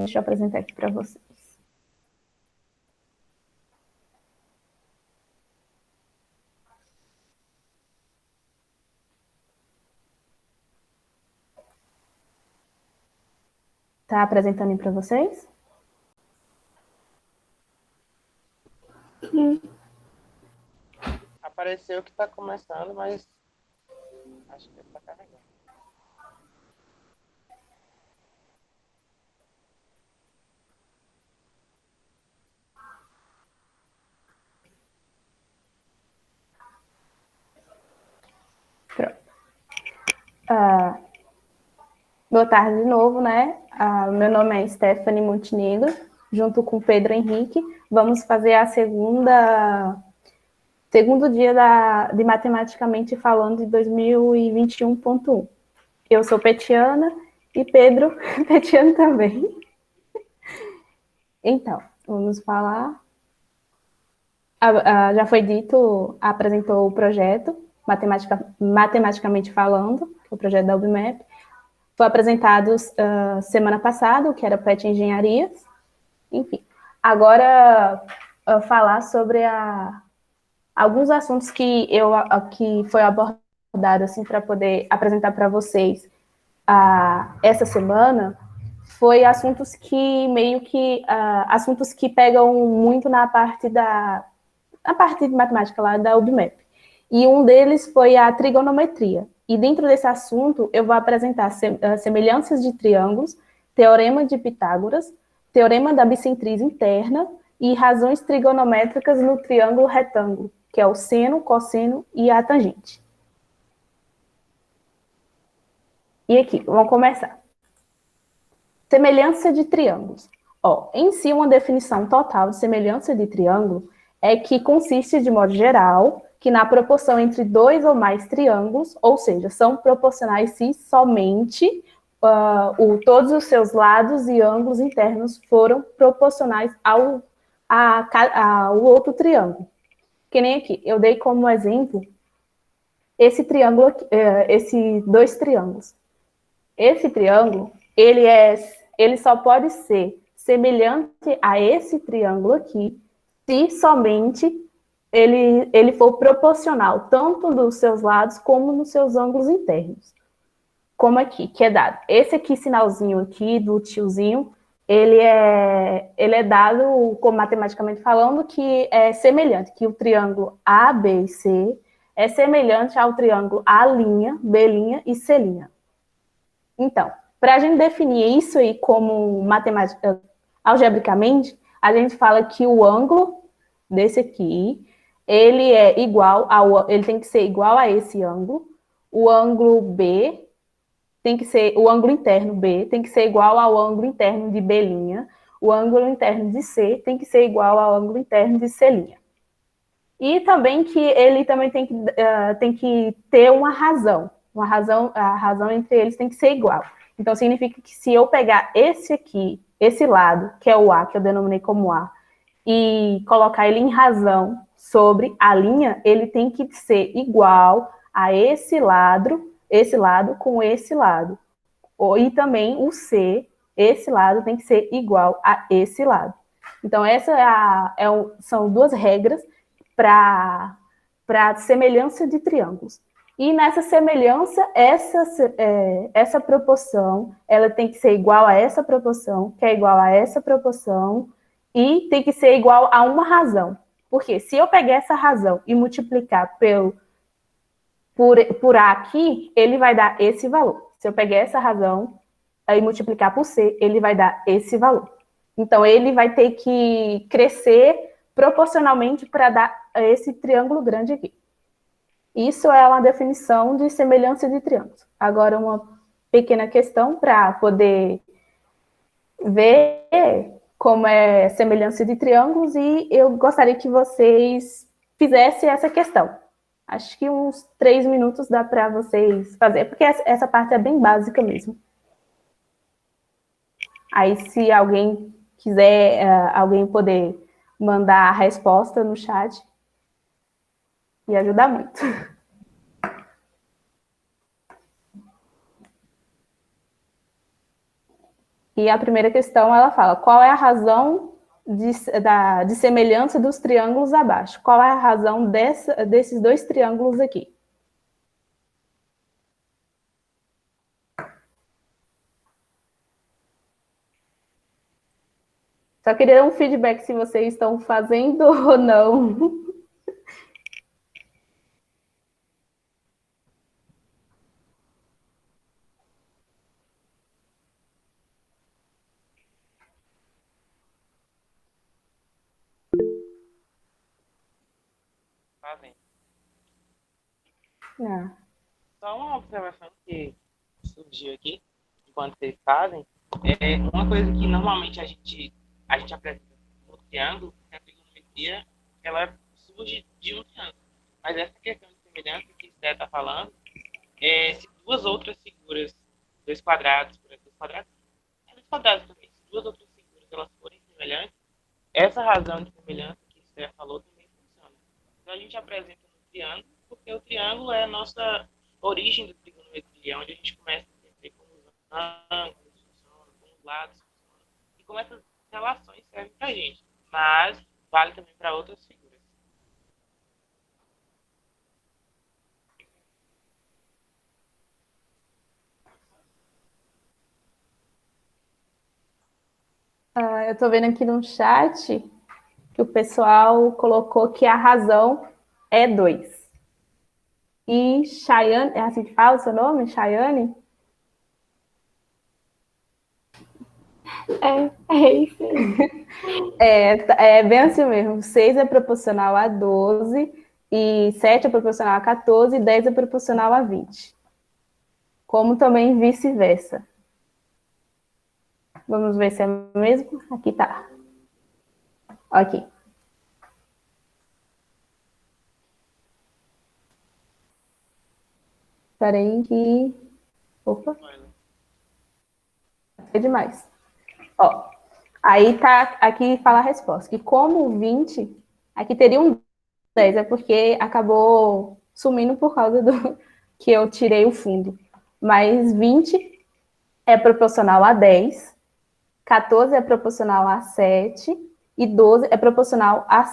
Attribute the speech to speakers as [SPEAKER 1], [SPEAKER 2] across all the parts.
[SPEAKER 1] Deixa eu apresentar aqui para vocês. Tá apresentando aí para vocês?
[SPEAKER 2] Apareceu que está começando, mas acho que está carregando.
[SPEAKER 1] Pronto. Boa tarde de novo, né? Meu nome é Stephanie Montenegro, junto com Pedro Henrique. Vamos fazer a segundo dia de Matematicamente Falando de 2021.1. Eu sou petiana e Pedro petiano também. Então, vamos falar. Já foi dito, apresentou o projeto Matematicamente Falando, o projeto da UBMAP. Foi apresentado semana passada, o que era PET Engenharias. Enfim, agora falar sobre alguns assuntos que foi abordado assim, para poder apresentar para vocês essa semana, foi assuntos que meio que assuntos que pegam muito na parte de matemática lá da UBMAP. E um deles foi a trigonometria. E dentro desse assunto, eu vou apresentar semelhanças de triângulos, teorema de Pitágoras, teorema da bissetriz interna e razões trigonométricas no triângulo retângulo, que é o seno, cosseno e a tangente. E aqui, vamos começar. Semelhança de triângulos. Em si, uma definição total de semelhança de triângulo é que consiste, de modo geral, que na proporção entre dois ou mais triângulos, ou seja, são proporcionais se somente todos os seus lados e ângulos internos foram proporcionais ao outro triângulo. Que nem aqui, eu dei como exemplo esse triângulo, esses dois triângulos. Esse triângulo, ele só pode ser semelhante a esse triângulo aqui, se somente ele for proporcional, tanto nos seus lados como nos seus ângulos internos. Como aqui, que é dado. Esse aqui, sinalzinho aqui, do tiozinho, ele é dado, como matematicamente falando, que é semelhante, que o triângulo A, B e C é semelhante ao triângulo A', B' e C'. Então, para a gente definir isso aí como matemática, algebricamente, a gente fala que o ângulo desse aqui, ele tem que ser igual a esse ângulo. O ângulo B o ângulo interno B tem que ser igual ao ângulo interno de B'. O ângulo interno de C tem que ser igual ao ângulo interno de C'. E também que ele também tem que ter uma razão. A razão entre eles tem que ser igual. Então, significa que se eu pegar esse aqui, esse lado, que é o A, que eu denominei como A, e colocar ele em razão sobre a linha, ele tem que ser igual a esse lado com esse lado. E também o C, esse lado tem que ser igual a esse lado. Então, essa são duas regras para semelhança de triângulos. E nessa semelhança, essa proporção, ela tem que ser igual a essa proporção, que é igual a essa proporção, e tem que ser igual a uma razão. Porque se eu pegar essa razão e multiplicar por A aqui, ele vai dar esse valor. Se eu pegar essa razão e multiplicar por C, ele vai dar esse valor. Então, ele vai ter que crescer proporcionalmente para dar esse triângulo grande aqui. Isso é uma definição de semelhança de triângulos. Agora, uma pequena questão para poder ver como é semelhança de triângulos, e eu gostaria que vocês fizessem essa questão. Acho que uns 3 minutos dá para vocês fazer, porque essa parte é bem básica mesmo. Aí, se alguém quiser, alguém poder mandar a resposta no chat, ia ajudar muito. que a primeira questão, ela fala, qual é a razão de semelhança dos triângulos abaixo? Qual é a razão desses dois triângulos aqui? Só queria um feedback se vocês estão fazendo ou não.
[SPEAKER 2] Fazem.
[SPEAKER 1] Ah.
[SPEAKER 2] Só uma observação que surgiu aqui, enquanto vocês fazem, é uma coisa que normalmente a gente apresenta no triângulo, que a trigonometria, ela surge de um triângulo. Mas essa questão de semelhança que você está falando, se duas outras figuras, dois quadrados também, se duas outras figuras elas forem semelhantes, essa razão de semelhança que você falou também funciona. Então a gente apresenta no triângulo, porque o triângulo é a nossa origem da trigonometria, onde a gente começa a entender como os ângulos funcionam, como os lados funcionam, e como essas relações servem para a gente. Mas vale também para outras figuras.
[SPEAKER 1] Eu estou vendo aqui no chat que o pessoal colocou que a razão é 2. E Chayane, é assim que fala o seu nome? Chayane?
[SPEAKER 3] É isso.
[SPEAKER 1] É bem assim mesmo. 6 é proporcional a 12, e 7 é proporcional a 14, e 10 é proporcional a 20. Como também vice-versa. Vamos ver se é mesmo? Aqui tá. Aqui. Espera aí que... Opa. É demais. Ó, aí tá, aqui fala a resposta, que como 20, aqui teria um 10, é porque acabou sumindo por causa do que eu tirei o fundo. Mas 20 é proporcional a 10, 14 é proporcional a 7, e 12 é proporcional a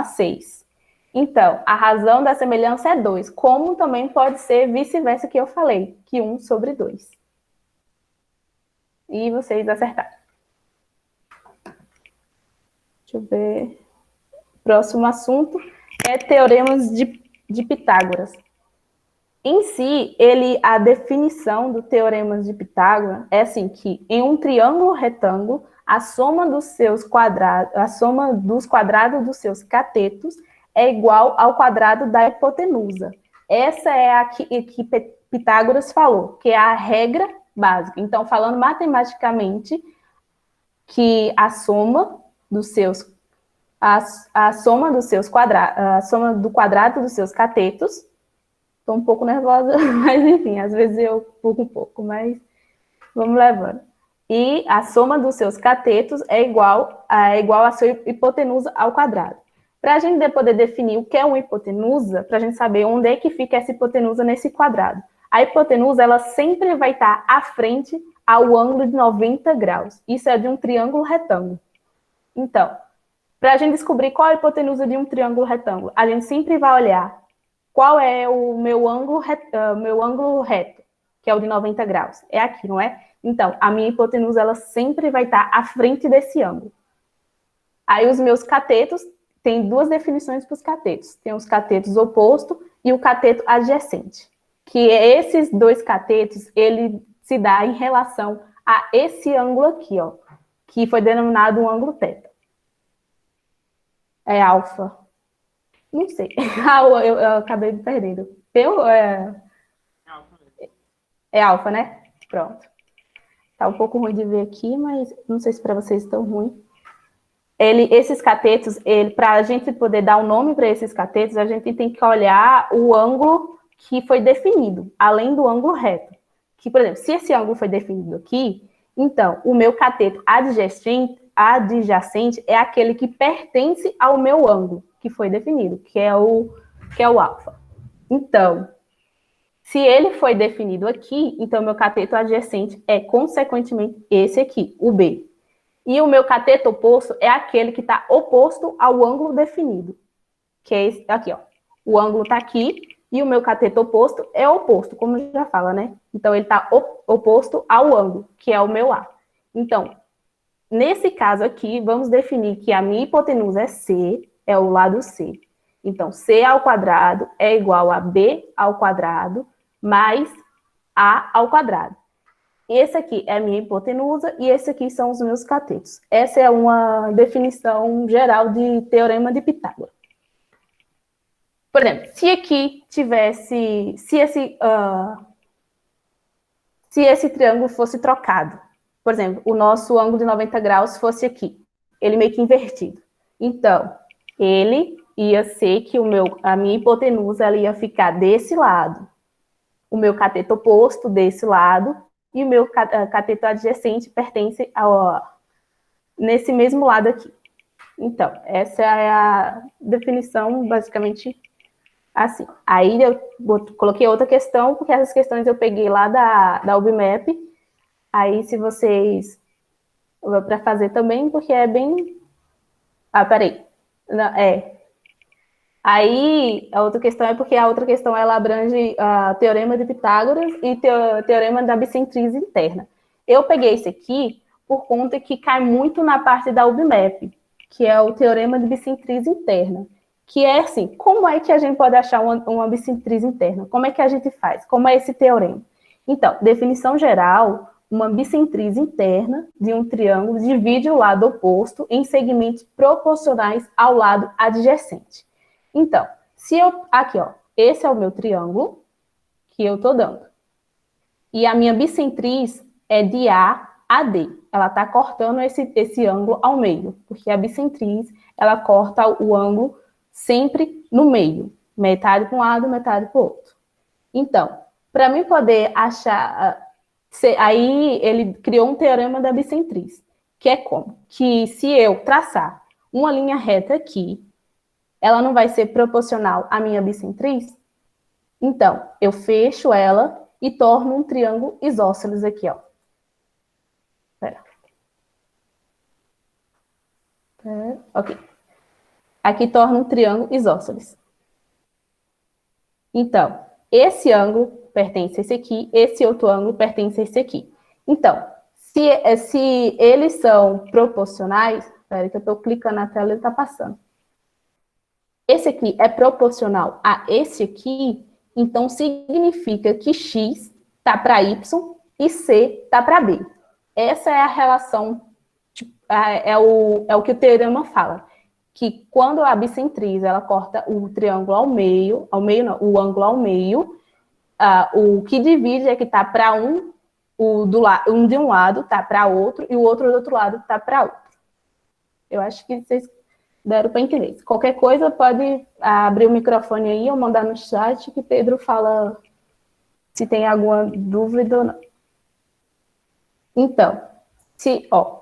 [SPEAKER 1] 6. Então, a razão da semelhança é 2, como também pode ser vice-versa que eu falei, que 1 sobre 2. E vocês acertaram. Deixa eu ver. Próximo assunto é teoremas de Pitágoras. Em si, a definição do teorema de Pitágoras é assim, que em um triângulo retângulo, a soma dos quadrados dos seus catetos é igual ao quadrado da hipotenusa. Essa é a que Pitágoras falou, que é a regra básica. Então, falando matematicamente, que a soma do quadrado dos seus catetos, estou um pouco nervosa, mas enfim, às vezes eu pulo um pouco, mas vamos levando. E a soma dos seus catetos é igual a sua hipotenusa ao quadrado. Para a gente poder definir o que é uma hipotenusa, para a gente saber onde é que fica essa hipotenusa nesse quadrado. A hipotenusa, ela sempre vai estar à frente ao ângulo de 90 graus. Isso é de um triângulo retângulo. Então, para a gente descobrir qual é a hipotenusa de um triângulo retângulo, a gente sempre vai olhar qual é o meu ângulo reto, que é o de 90 graus. É aqui, não é? Então, a minha hipotenusa, ela sempre vai estar à frente desse ângulo. Aí, os meus catetos, tem duas definições para os catetos. Tem os catetos oposto e o cateto adjacente. Que esses dois catetos, ele se dá em relação a esse ângulo aqui, ó, que foi denominado um ângulo θ. É alfa. Não sei. Eu acabei me perdendo. É alfa, né? Pronto. Tá um pouco ruim de ver aqui, mas não sei se para vocês estão ruim. Esses catetos, para a gente poder dar um nome para esses catetos, a gente tem que olhar o ângulo que foi definido, além do ângulo reto. Que, por exemplo, se esse ângulo foi definido aqui, então, o meu cateto adjacente é aquele que pertence ao meu ângulo, que foi definido, que é o alfa. Então, Se ele foi definido aqui, então meu cateto adjacente é, consequentemente, esse aqui, o B. E o meu cateto oposto é aquele que está oposto ao ângulo definido, que é esse aqui, ó. O ângulo está aqui e o meu cateto oposto é oposto, como já fala, né? Então, ele está oposto ao ângulo, que é o meu A. Então, nesse caso aqui, vamos definir que a minha hipotenusa é C, é o lado C. Então, C ao quadrado é igual a B ao quadrado mais A ao quadrado. Esse aqui é a minha hipotenusa e esse aqui são os meus catetos. Essa é uma definição geral de teorema de Pitágoras. Por exemplo, se aqui tivesse, se esse triângulo fosse trocado, por exemplo, o nosso ângulo de 90 graus fosse aqui, ele meio que invertido. Então, ele ia ser que a minha hipotenusa ela ia ficar desse lado, o meu cateto oposto desse lado, e o meu cateto adjacente pertence nesse mesmo lado aqui. Então, essa é a definição, basicamente, assim. Aí eu coloquei outra questão, porque essas questões eu peguei lá da UBMAP. Aí, se vocês... para fazer também, porque é bem... Ah, peraí. Não, Aí, a outra questão é porque a outra questão, ela abrange o Teorema de Pitágoras e Teorema da bissetriz interna. Eu peguei esse aqui por conta que cai muito na parte da UBMAP, que é o Teorema de bissetriz interna, que é assim, como é que a gente pode achar uma bissetriz interna? Como é que a gente faz? Como é esse teorema? Então, definição geral, uma bissetriz interna de um triângulo divide o lado oposto em segmentos proporcionais ao lado adjacente. Então, se eu... Aqui, ó. Esse é o meu triângulo que eu tô dando. E a minha bissetriz é de A a D. Ela tá cortando esse ângulo ao meio. Porque a bissetriz, ela corta o ângulo sempre no meio. Metade para um lado, metade para o outro. Então, para mim poder achar... Aí ele criou um teorema da bissetriz. Que é como? Que se eu traçar uma linha reta aqui, ela não vai ser proporcional à minha bissetriz? Então, eu fecho ela e torno um triângulo isósceles aqui, ó. Espera. Ok. Aqui torna um triângulo isósceles. Então, esse ângulo pertence a esse aqui, esse outro ângulo pertence a esse aqui. Então, se eles são proporcionais... Espera que eu estou clicando na tela e ele está passando. Esse aqui é proporcional a esse aqui, então significa que X está para Y e C está para B. Essa é a relação, é o que o teorema fala, que quando a bissetriz ela corta o triângulo ao meio não, o ângulo ao meio, o que divide é que está para um de um lado está para outro e o outro do outro lado está para outro. Eu acho que vocês deram para entender. Qualquer coisa, pode abrir o microfone aí ou mandar no chat que Pedro fala se tem alguma dúvida ou não. Então,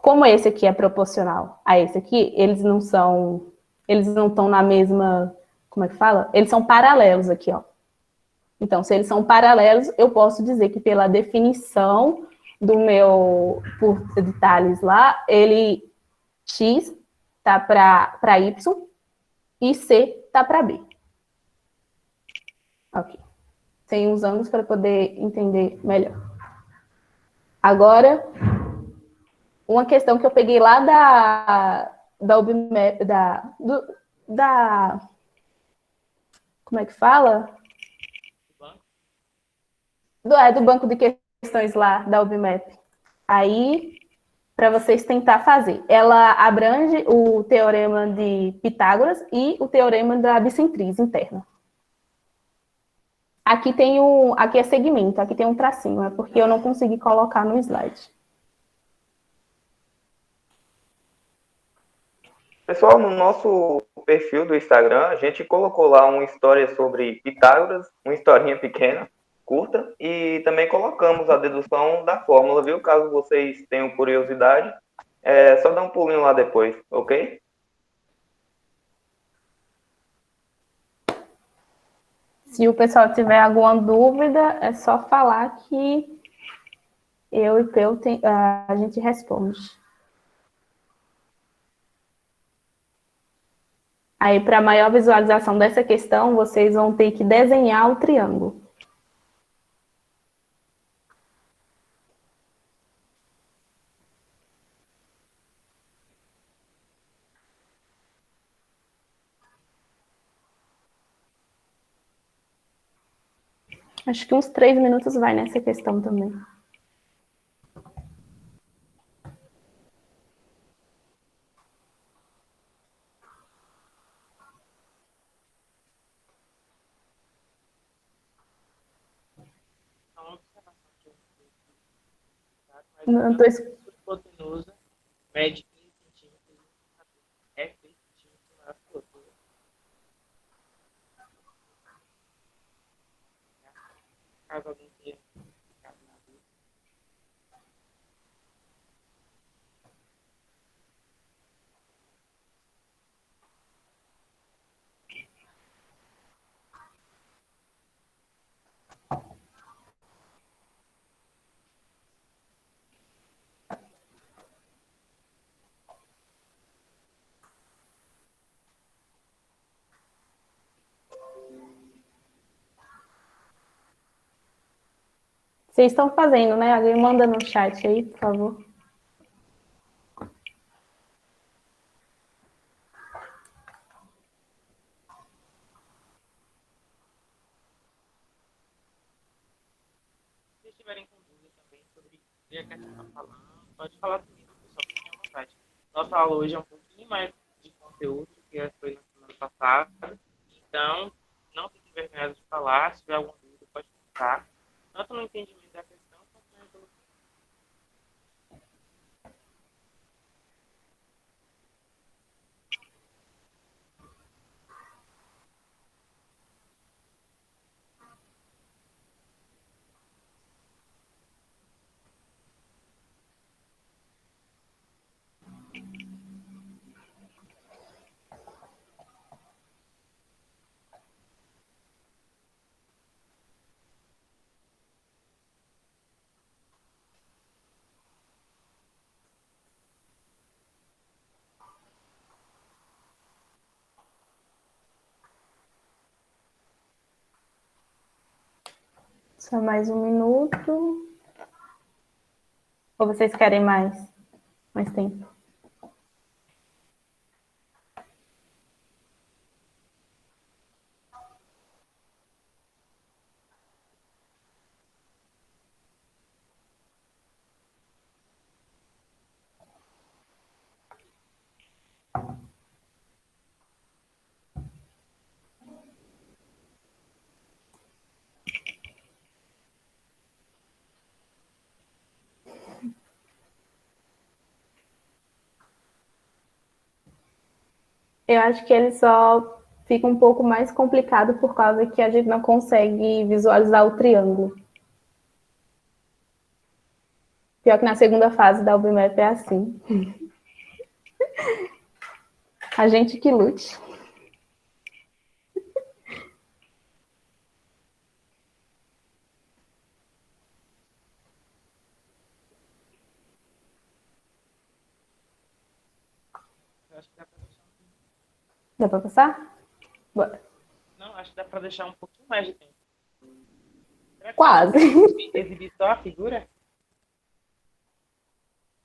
[SPEAKER 1] como esse aqui é proporcional a esse aqui, eles não estão na mesma, como é que fala? Eles são paralelos aqui, ó. Então, se eles são paralelos, eu posso dizer que pela definição do meu, por detalhes lá, X está para Y e C está para B. Ok. Tem uns ângulos para poder entender melhor. Agora, uma questão que eu peguei lá da UBMAP, como é que fala? Do banco de questões lá da UBMAP. Aí, para vocês tentar fazer. Ela abrange o teorema de Pitágoras e o teorema da bissetriz interna. Aqui aqui é segmento, aqui tem um tracinho, é porque eu não consegui colocar no slide.
[SPEAKER 3] Pessoal, no nosso perfil do Instagram, a gente colocou lá uma história sobre Pitágoras, uma historinha pequena, curta, e também colocamos a dedução da fórmula, viu? Caso vocês tenham curiosidade, é só dar um pulinho lá depois, ok?
[SPEAKER 1] Se o pessoal tiver alguma dúvida, é só falar que eu e Peu a gente responde. Aí, para maior visualização dessa questão, vocês vão ter que desenhar o triângulo. Acho que uns 3 minutos vai nessa questão também.
[SPEAKER 2] Uma observação que eu fiz, tá?
[SPEAKER 1] Não tô...
[SPEAKER 2] Hipotenusa mede 15 centímetros é 3 centímetros maior que o outro. Caso alguém tenha ficado na dúvida.
[SPEAKER 1] Vocês estão fazendo, né? Alguém manda no chat aí, por favor.
[SPEAKER 2] Se vocês tiverem com dúvida também sobre o que a gente está falando, pode falar comigo, pessoal, fiquem à vontade. Nossa aula hoje é um pouquinho mais de conteúdo do que foi na semana passada, então não fiquem envergonhados de falar. Se tiver alguma dúvida, pode perguntar, tanto no entendimento da questão quanto na resolução.
[SPEAKER 1] Só mais um minuto. Ou vocês querem mais tempo? Eu acho que ele só fica um pouco mais complicado por causa que a gente não consegue visualizar o triângulo. Pior que na segunda fase da UBMAP é assim. A gente que lute.
[SPEAKER 2] Eu acho que dá para deixar
[SPEAKER 1] Dá para passar? Bora.
[SPEAKER 2] Não, acho que dá para deixar um pouquinho mais de tempo.
[SPEAKER 1] Quase.
[SPEAKER 2] Exibir só a figura?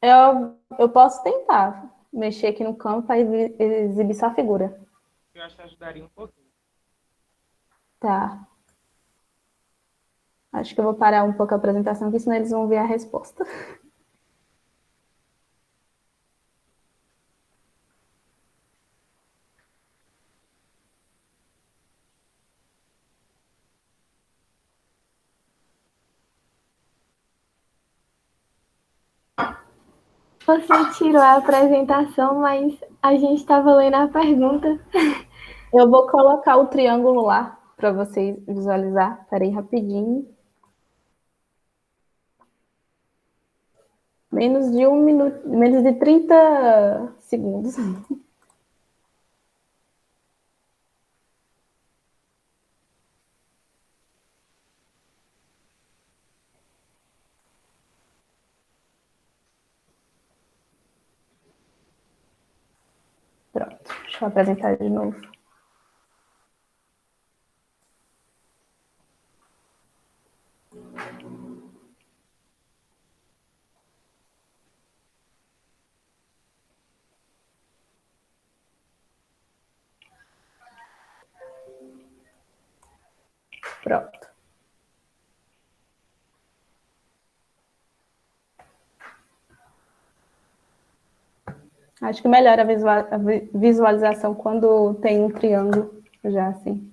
[SPEAKER 1] Eu posso tentar mexer aqui no campo para exibir só a figura.
[SPEAKER 2] Eu acho que ajudaria um pouquinho.
[SPEAKER 1] Tá. Acho que eu vou parar um pouco a apresentação, porque senão eles vão ver a resposta.
[SPEAKER 4] Você tirou a apresentação, mas a gente estava lendo a pergunta.
[SPEAKER 1] Eu vou colocar o triângulo lá para vocês visualizar. Peraí, rapidinho. Menos de 1 minuto, menos de 30 segundos. Deixa eu apresentar de novo. Pronto. Acho que melhora a visualização quando tem um triângulo já assim.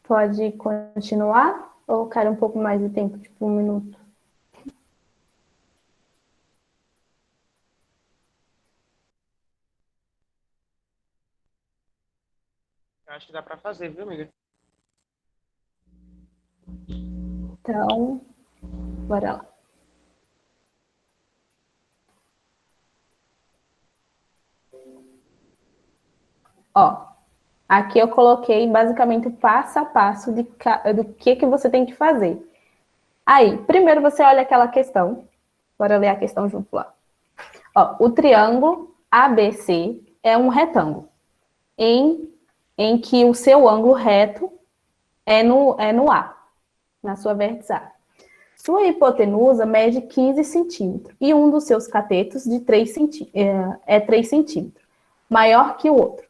[SPEAKER 1] Pode continuar? Ou quer um pouco mais de tempo, tipo 1 minuto?
[SPEAKER 2] Eu acho que dá para fazer, viu, amiga?
[SPEAKER 1] Então, bora lá. Ó, aqui eu coloquei basicamente o passo a passo do que você tem que fazer. Aí, primeiro você olha aquela questão. Bora ler a questão junto lá. Ó, o triângulo ABC é um retângulo em que o seu ângulo reto é no A, na sua vértice A. Sua hipotenusa mede 15 centímetros e um dos seus catetos de 3 centímetros, maior que o outro.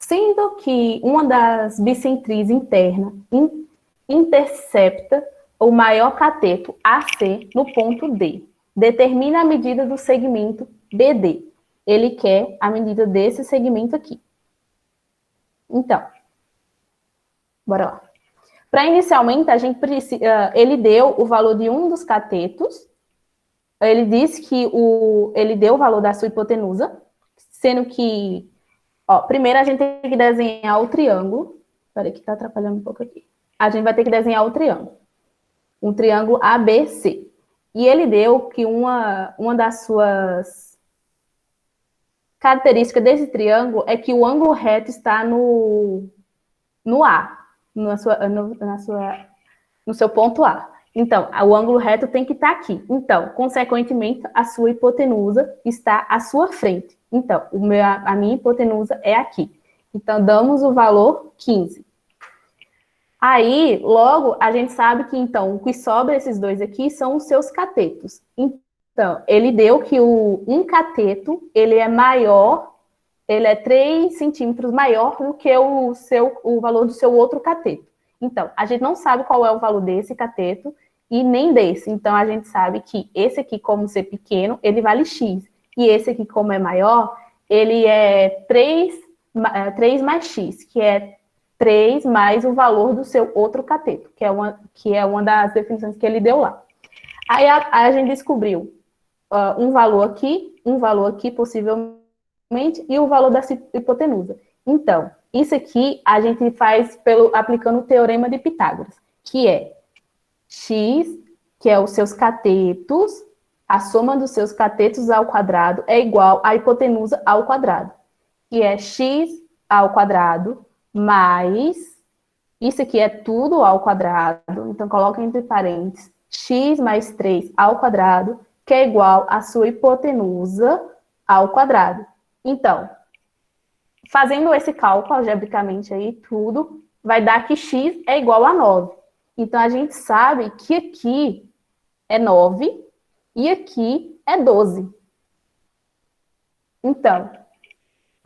[SPEAKER 1] Sendo que uma das bissetriz interna intercepta o maior cateto AC no ponto D. Determina a medida do segmento BD. Ele quer a medida desse segmento aqui. Então, bora lá. Para inicialmente, a gente precisa, ele deu o valor de um dos catetos, ele disse que ele deu o valor da sua hipotenusa, sendo que, ó, primeiro a gente tem que desenhar o triângulo. Espera que está atrapalhando um pouco aqui. A gente vai ter que desenhar o triângulo. Um triângulo ABC. E ele deu que uma das suas características desse triângulo é que o ângulo reto está no A, no seu ponto A. Então, o ângulo reto tem que estar aqui. Então, consequentemente, a sua hipotenusa está à sua frente. Então, a minha hipotenusa é aqui. Então, damos o valor 15. Aí, logo, a gente sabe que, então, o que sobra esses dois aqui são os seus catetos. Então, ele deu que um cateto, ele é maior ele é 3 centímetros maior do que o valor do seu outro cateto. Então, a gente não sabe qual é o valor desse cateto e nem desse. Então, a gente sabe que esse aqui, como ser pequeno, ele vale X. E esse aqui, como é maior, ele é 3 mais X, que é 3 mais o valor do seu outro cateto, que é uma das definições que ele deu lá. Aí a gente descobriu um valor aqui, possivelmente, e o valor da hipotenusa. Então, isso aqui a gente faz aplicando o teorema de Pitágoras, que é x, que é os seus catetos, a soma dos seus catetos ao quadrado é igual à hipotenusa ao quadrado, que é x ao quadrado mais, isso aqui é tudo ao quadrado, então coloca entre parênteses, x mais 3 ao quadrado, que é igual à sua hipotenusa ao quadrado. Então, fazendo esse cálculo algebricamente aí, tudo, vai dar que x é igual a 9. Então, a gente sabe que aqui é 9 e aqui é 12. Então,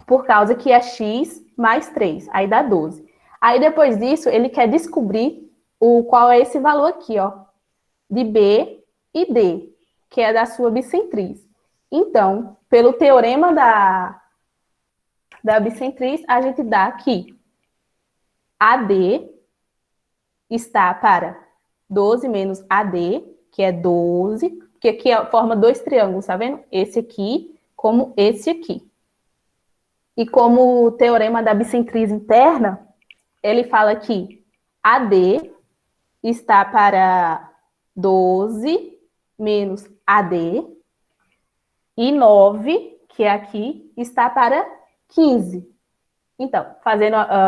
[SPEAKER 1] por causa que é x mais 3, aí dá 12. Aí, depois disso, ele quer descobrir qual é esse valor aqui, ó, de B e D, que é da sua bicentriz. Então, pelo teorema da bicentriz, a gente dá que AD está para 12 menos AD, que é 12, porque aqui forma 2 triângulos, tá vendo? Esse aqui, como esse aqui. E como o teorema da bicentriz interna, ele fala que AD está para 12 menos AD, e 9, que é aqui, está para 15. Então,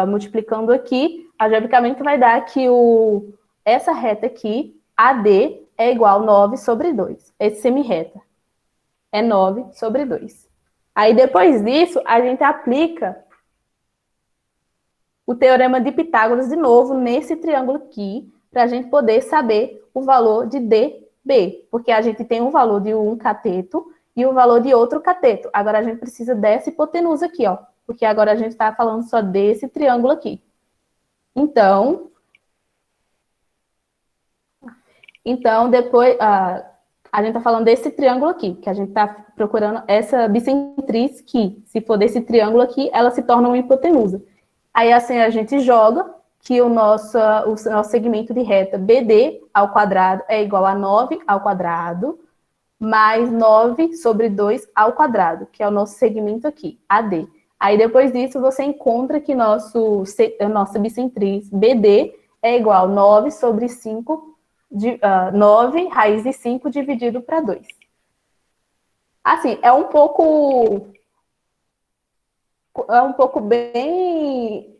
[SPEAKER 1] multiplicando aqui, algebricamente vai dar que essa reta aqui, AD, é igual a 9 sobre 2. Esse semirreta é 9 sobre 2. Aí, depois disso, a gente aplica o teorema de Pitágoras de novo nesse triângulo aqui, para a gente poder saber o valor de DB, porque a gente tem um valor de um cateto e o valor de outro cateto. Agora a gente precisa dessa hipotenusa aqui, ó, porque agora a gente está falando só desse triângulo aqui. Então depois a gente está falando desse triângulo aqui, que a gente está procurando essa bicentriz que, se for desse triângulo aqui, ela se torna uma hipotenusa. Aí assim a gente joga que o nosso segmento de reta BD ao quadrado é igual a 9 ao quadrado, mais 9 sobre 2 ao quadrado, que é o nosso segmento aqui, AD. Aí, depois disso, você encontra que nossa bicentriz BD é igual a 9 sobre 5, 9 raiz de 5 dividido para 2. Assim, é um pouco bem...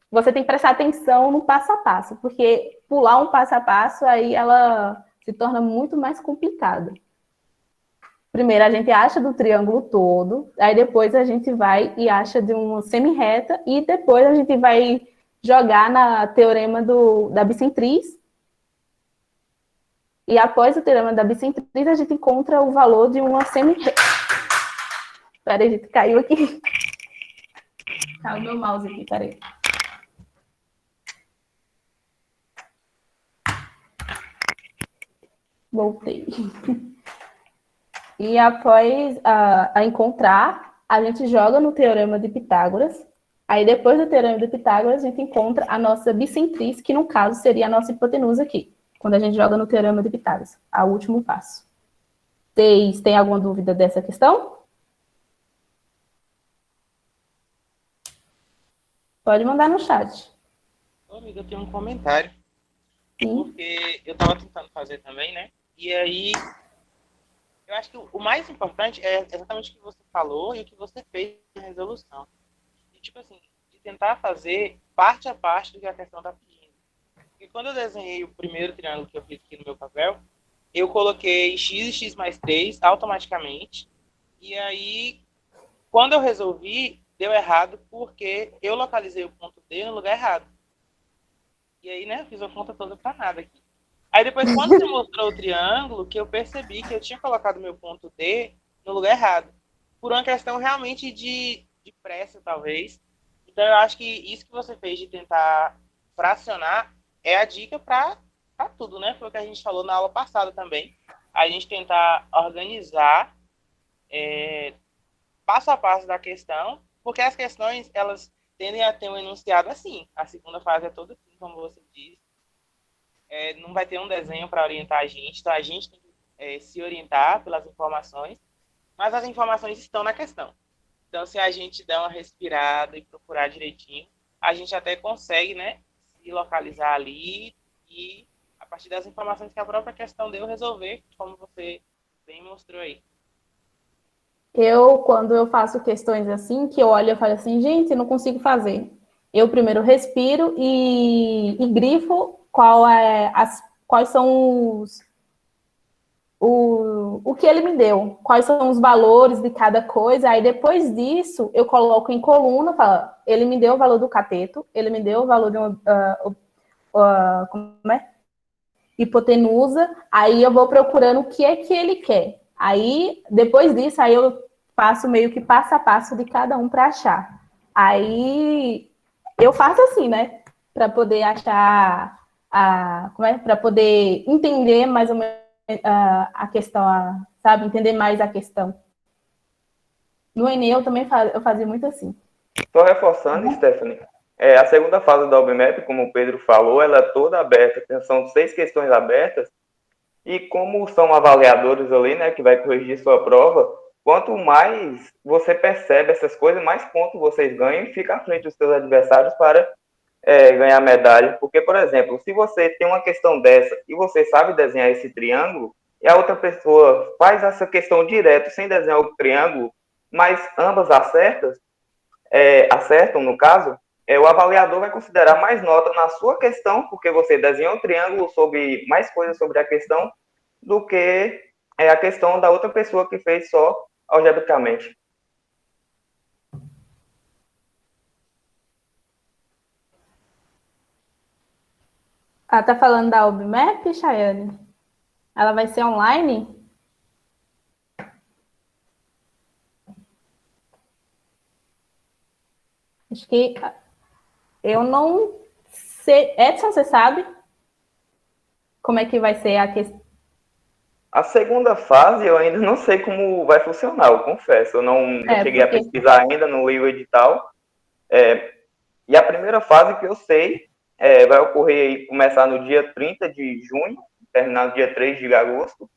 [SPEAKER 1] Você tem que prestar atenção no passo a passo, porque pular um passo a passo, aí ela se torna muito mais complicada. Primeiro, a gente acha do triângulo todo, aí depois a gente vai e acha de uma semirreta, e depois a gente vai jogar na teorema da bicentriz. E após o teorema da bicentriz, a gente encontra o valor de uma semirreta. Peraí, gente, caiu aqui. Caiu o meu mouse aqui, peraí. Voltei. E após a encontrar, a gente joga no teorema de Pitágoras. Aí, depois do teorema de Pitágoras, a gente encontra a nossa bicentriz, que, no caso, seria a nossa hipotenusa aqui, quando a gente joga no teorema de Pitágoras, ao último passo. Vocês têm alguma dúvida dessa questão? Pode mandar no chat.
[SPEAKER 2] Ô, amiga, eu tenho um comentário.
[SPEAKER 1] Sim.
[SPEAKER 2] Porque eu estava tentando fazer também, né? E aí, eu acho que o mais importante é exatamente o que você falou e o que você fez na resolução. E, tipo assim, de tentar fazer parte a parte do que a questão está pedindo. Porque quando eu desenhei o primeiro triângulo que eu fiz aqui no meu papel, eu coloquei x e x mais 3 automaticamente. E aí, quando eu resolvi, deu errado porque eu localizei o ponto D no lugar errado. E aí, né, eu fiz a conta toda para nada aqui. Aí depois, quando você mostrou o triângulo, que eu percebi que eu tinha colocado meu ponto D no lugar errado. por uma questão realmente de pressa, talvez. Então, eu acho que isso que você fez de tentar fracionar é a dica para tudo, né? Foi o que a gente falou na aula passada também. A gente tentar organizar passo a passo da questão, porque as questões, elas tendem a ter um enunciado assim. A segunda fase é toda assim, como você disse. Não vai ter um desenho para orientar a gente, então a gente tem que se orientar pelas informações, mas as informações estão na questão. Então, se a gente der uma respirada e procurar direitinho, a gente até consegue, né, se localizar ali e, a partir das informações que a própria questão deu, resolver, como você bem mostrou aí.
[SPEAKER 1] Quando eu faço questões assim, que eu olho e falo assim, gente, não consigo fazer. Eu primeiro respiro e grifo quais são o que ele me deu, quais são os valores de cada coisa. Aí depois disso, eu coloco em coluna, falo, ele me deu o valor do cateto, ele me deu o valor de como é? Hipotenusa, aí eu vou procurando o que é que ele quer. Aí, depois disso, aí eu faço meio que passo a passo de cada um para achar. Aí eu faço assim, né? Para poder achar para poder entender mais ou menos a questão, sabe? Entender mais a questão. No Enem eu também eu fazia muito assim.
[SPEAKER 3] Só reforçando, Stephanie, a segunda fase da OBMAP, como o Pedro falou, ela é toda aberta, são 6 questões abertas, e como são avaliadores ali, né, que vai corrigir sua prova, quanto mais você percebe essas coisas, mais pontos vocês ganham e fica à frente dos seus adversários para ganhar medalha. Porque, por exemplo, se você tem uma questão dessa e você sabe desenhar esse triângulo, e a outra pessoa faz essa questão direto, sem desenhar o triângulo, mas ambas acertam, no caso, o avaliador vai considerar mais nota na sua questão, porque você desenhou um triângulo, soube mais coisas sobre a questão, do que a questão da outra pessoa que fez só algebricamente.
[SPEAKER 1] Tá falando da OBMAP, Chayane? Ela vai ser online? Acho que eu não sei. Edson, você sabe como é que vai ser a questão?
[SPEAKER 3] A segunda fase eu ainda não sei como vai funcionar, eu confesso. Eu não cheguei a pesquisar ainda, não li o edital. E a primeira fase que eu sei vai ocorrer começar no dia 30 de junho, terminar no dia 3 de agosto.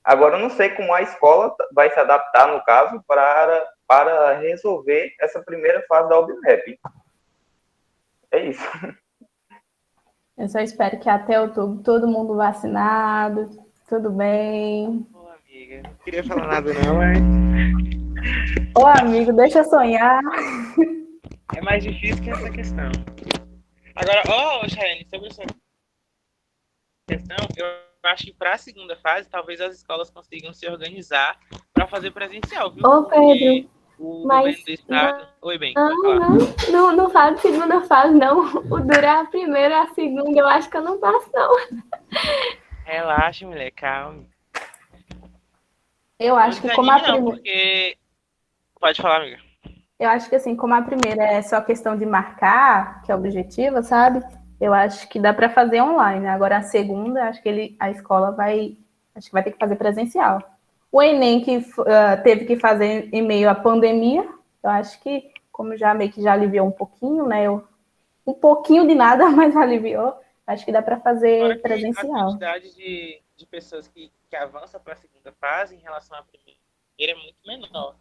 [SPEAKER 3] Agora, eu não sei como a escola vai se adaptar, no caso, para resolver essa primeira fase da OBMAP. É isso.
[SPEAKER 1] Eu só espero que até outubro todo mundo vacinado, tudo bem.
[SPEAKER 2] Ô, amiga, não queria falar nada não, mas...
[SPEAKER 1] Ô, amigo, deixa eu sonhar.
[SPEAKER 2] É mais difícil que essa questão. Agora, Chayane, sobre essa questão, eu acho que para a segunda fase, talvez as escolas consigam se organizar para fazer presencial, viu?
[SPEAKER 4] Ô, Pedro,
[SPEAKER 2] o
[SPEAKER 4] mas
[SPEAKER 2] governo do estado... Oi, bem.
[SPEAKER 4] Não fala de segunda fase, não. O duro é a primeira e a segunda. Eu acho que eu não passo, não.
[SPEAKER 2] Relaxa, mulher, calma.
[SPEAKER 1] Eu acho que como a primeira...
[SPEAKER 2] porque... Pode falar, amiga.
[SPEAKER 1] Eu acho que assim, como a primeira é só questão de marcar, que é objetiva, sabe? Eu acho que dá para fazer online. Agora a segunda, acho que a escola vai ter que fazer presencial. O Enem que teve que fazer em meio à pandemia, eu acho que, como já meio que já aliviou um pouquinho, né? Um pouquinho de nada, mas aliviou. Acho que dá para fazer presencial.
[SPEAKER 2] A quantidade de pessoas que avança para a segunda fase em relação à primeira é muito menor.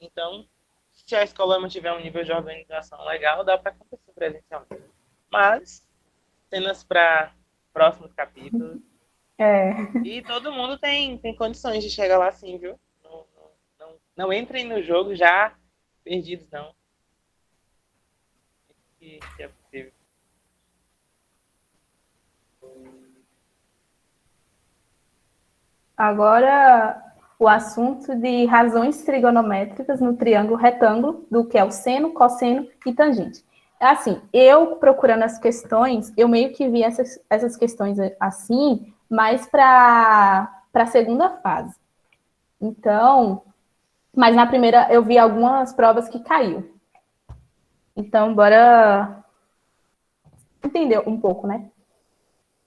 [SPEAKER 2] Então, se a escola mantiver um nível de organização legal, dá para acontecer presencialmente. Mas, cenas para próximos capítulos. E todo mundo tem condições de chegar lá sim, viu? Não entrem no jogo já perdidos, não. Que é possível.
[SPEAKER 1] Agora, o assunto de razões trigonométricas no triângulo retângulo, do que é o seno, cosseno e tangente. Assim, eu procurando as questões, eu meio que vi essas questões assim, mas para a segunda fase. Então, Mas na primeira eu vi algumas provas que caiu. Então, bora entender um pouco, né?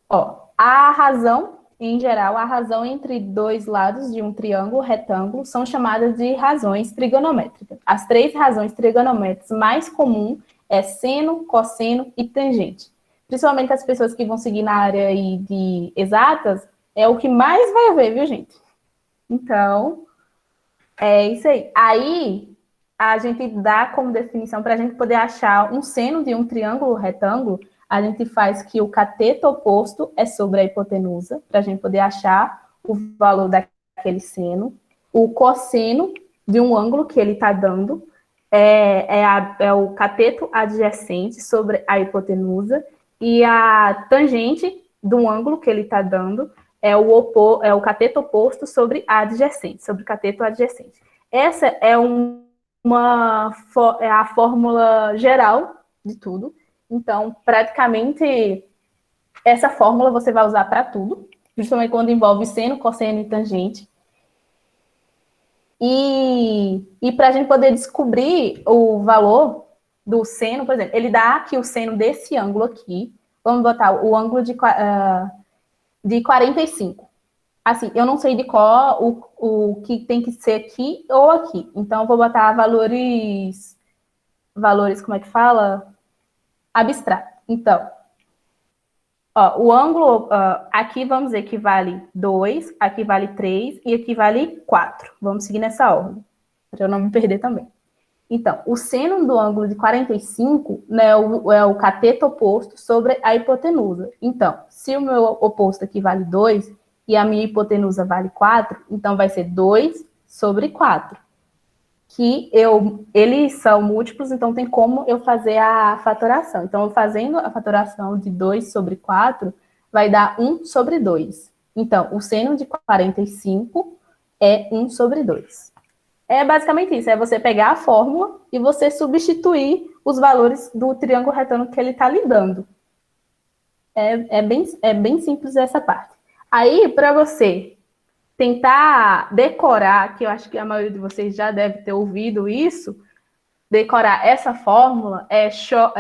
[SPEAKER 1] Ó, a razão, em geral, a razão entre dois lados de um triângulo retângulo são chamadas de razões trigonométricas. As três razões trigonométricas mais comuns é seno, cosseno e tangente. Principalmente as pessoas que vão seguir na área aí de exatas, é o que mais vai ver, viu, gente? Então, é isso aí. Aí, a gente dá como definição, para a gente poder achar um seno de um triângulo retângulo, a gente faz que o cateto oposto é sobre a hipotenusa, para a gente poder achar o valor daquele seno. O cosseno de um ângulo que ele está dando é o cateto adjacente sobre a hipotenusa, e a tangente de um ângulo que ele está dando é o cateto oposto sobre a adjacente, sobre o cateto adjacente. Essa é a fórmula geral de tudo. Então, praticamente, essa fórmula você vai usar para tudo, principalmente quando envolve seno, cosseno e tangente. E para a gente poder descobrir o valor do seno, por exemplo, ele dá aqui o seno desse ângulo aqui. Vamos botar o ângulo de 45. Assim, eu não sei de qual o que tem que ser aqui ou aqui. Então, eu vou botar valores, como é que fala? Abstrato. Então, ó, o ângulo aqui vamos dizer que vale 2, aqui vale 3 e aqui vale 4. Vamos seguir nessa ordem, para eu não me perder também. Então, o seno do ângulo de 45, né, é o cateto oposto sobre a hipotenusa. Então, se o meu oposto aqui vale 2 e a minha hipotenusa vale 4, então vai ser 2 sobre 4. Eles são múltiplos, então tem como eu fazer a fatoração. Então, eu fazendo a fatoração de 2 sobre 4, vai dar 1 sobre 2. Então, o seno de 45 é 1 sobre 2. É basicamente isso, é você pegar a fórmula e você substituir os valores do triângulo retângulo que ele está lhe dando. É bem simples essa parte. Aí, para você tentar decorar, que eu acho que a maioria de vocês já deve ter ouvido isso, decorar essa fórmula é Xó,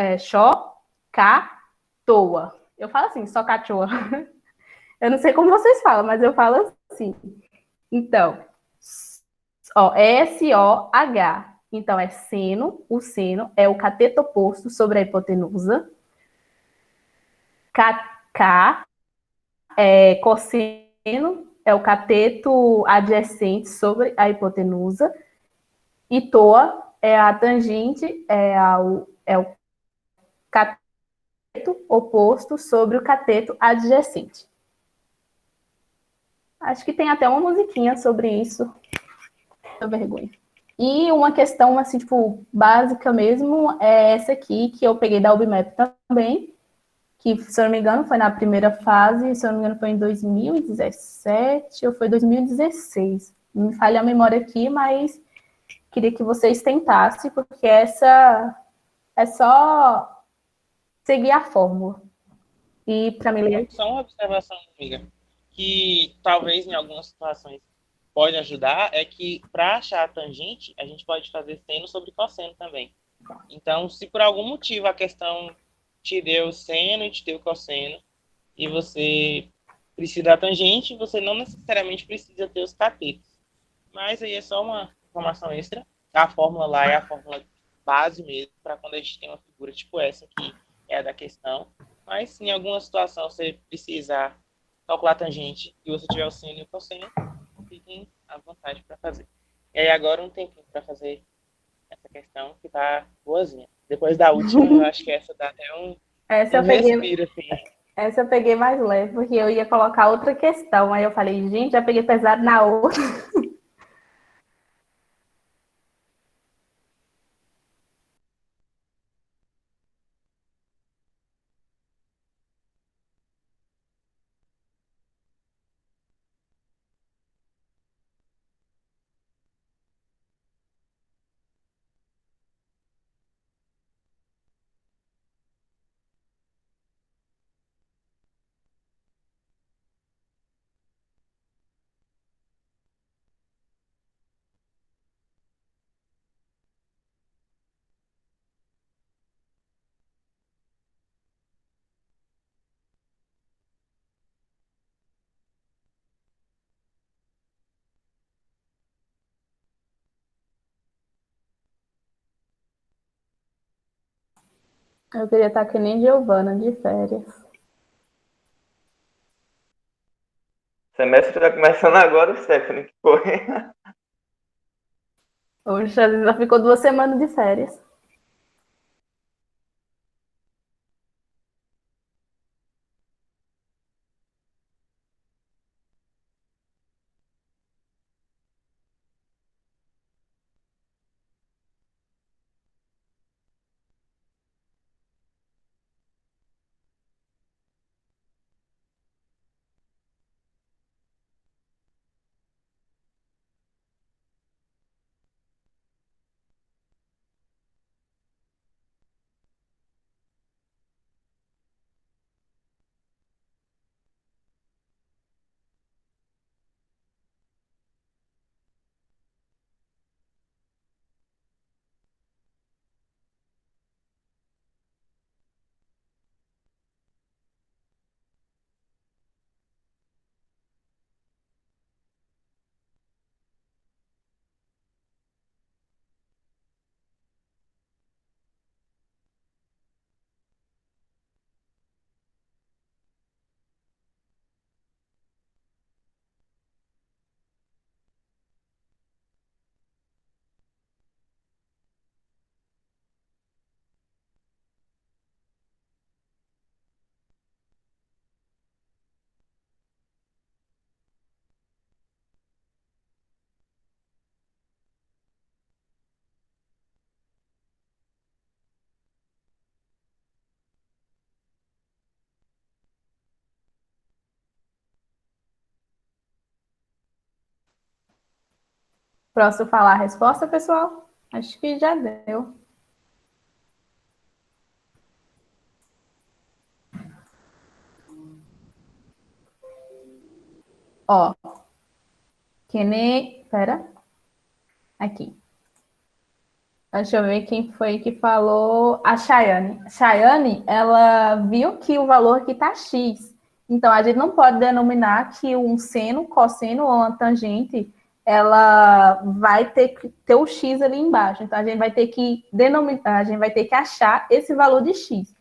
[SPEAKER 1] Cá, Toa. Eu falo assim, só cachorra. Eu não sei como vocês falam, mas eu falo assim. Então, ó, SOH. Então, é seno, o seno é o cateto oposto sobre a hipotenusa. K é cosseno, é o cateto adjacente sobre a hipotenusa. E toa é a tangente, é o cateto oposto sobre o cateto adjacente. Acho que tem até uma musiquinha sobre isso. Vergonha. E uma questão, assim, tipo, básica mesmo, é essa aqui, que eu peguei da UBMAP também, que, se eu não me engano, foi na primeira fase, se eu não me engano, foi em 2017 ou foi 2016. Não me falha a memória aqui, mas queria que vocês tentassem, porque essa é só seguir a fórmula. E para mim ler.
[SPEAKER 2] Só uma observação, amiga, que talvez em algumas situações pode ajudar, é que para achar a tangente, a gente pode fazer seno sobre cosseno também. Então, se por algum motivo a questão te deu seno e te deu cosseno, e você precisa da tangente, você não necessariamente precisa ter os catetos. Mas aí é só uma informação extra. A fórmula lá é a fórmula base mesmo, para quando a gente tem uma figura tipo essa, que é a da questão. Mas se em alguma situação você precisar calcular a tangente e você tiver o seno e o cosseno, fiquem à vontade para fazer. E aí agora um tempinho para fazer essa questão que tá boazinha. Depois da última, eu acho que essa dá até um respiro, assim.
[SPEAKER 1] Essa eu peguei mais leve, porque eu ia colocar outra questão. Aí eu falei, gente, já peguei pesado na outra. Eu queria estar que nem Giovana, de férias.
[SPEAKER 3] O semestre está começando agora, Stephanie, que foi.
[SPEAKER 1] Hoje a gente já ficou 2 semanas de férias. Posso falar a resposta, pessoal? Acho que já deu. Ó, que nem... Pera. Aqui. Deixa eu ver quem foi que falou. A Chayane. A Chayane, ela viu que o valor aqui está X. Então, a gente não pode denominar que um seno, cosseno ou uma tangente, ela vai ter que ter o X ali embaixo. Então, a gente vai ter que denominar, a gente vai ter que achar esse valor de X.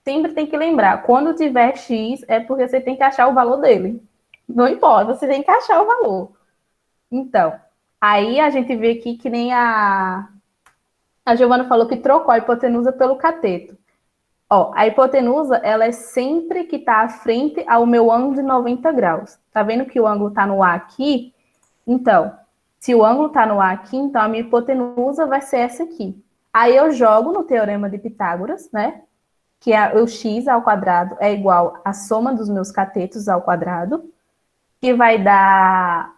[SPEAKER 1] Sempre tem que lembrar, quando tiver X, é porque você tem que achar o valor dele. Não importa, você tem que achar o valor. Então, aí a gente vê aqui que nem a Giovana falou que trocou a hipotenusa pelo cateto. Ó, a hipotenusa, ela é sempre que está à frente ao meu ângulo de 90 graus. Tá vendo que o ângulo está no A aqui? Então, se o ângulo está no A aqui, então a minha hipotenusa vai ser essa aqui. Aí eu jogo no teorema de Pitágoras, né? Que é o x ao quadrado é igual à soma dos meus catetos ao quadrado, que vai dar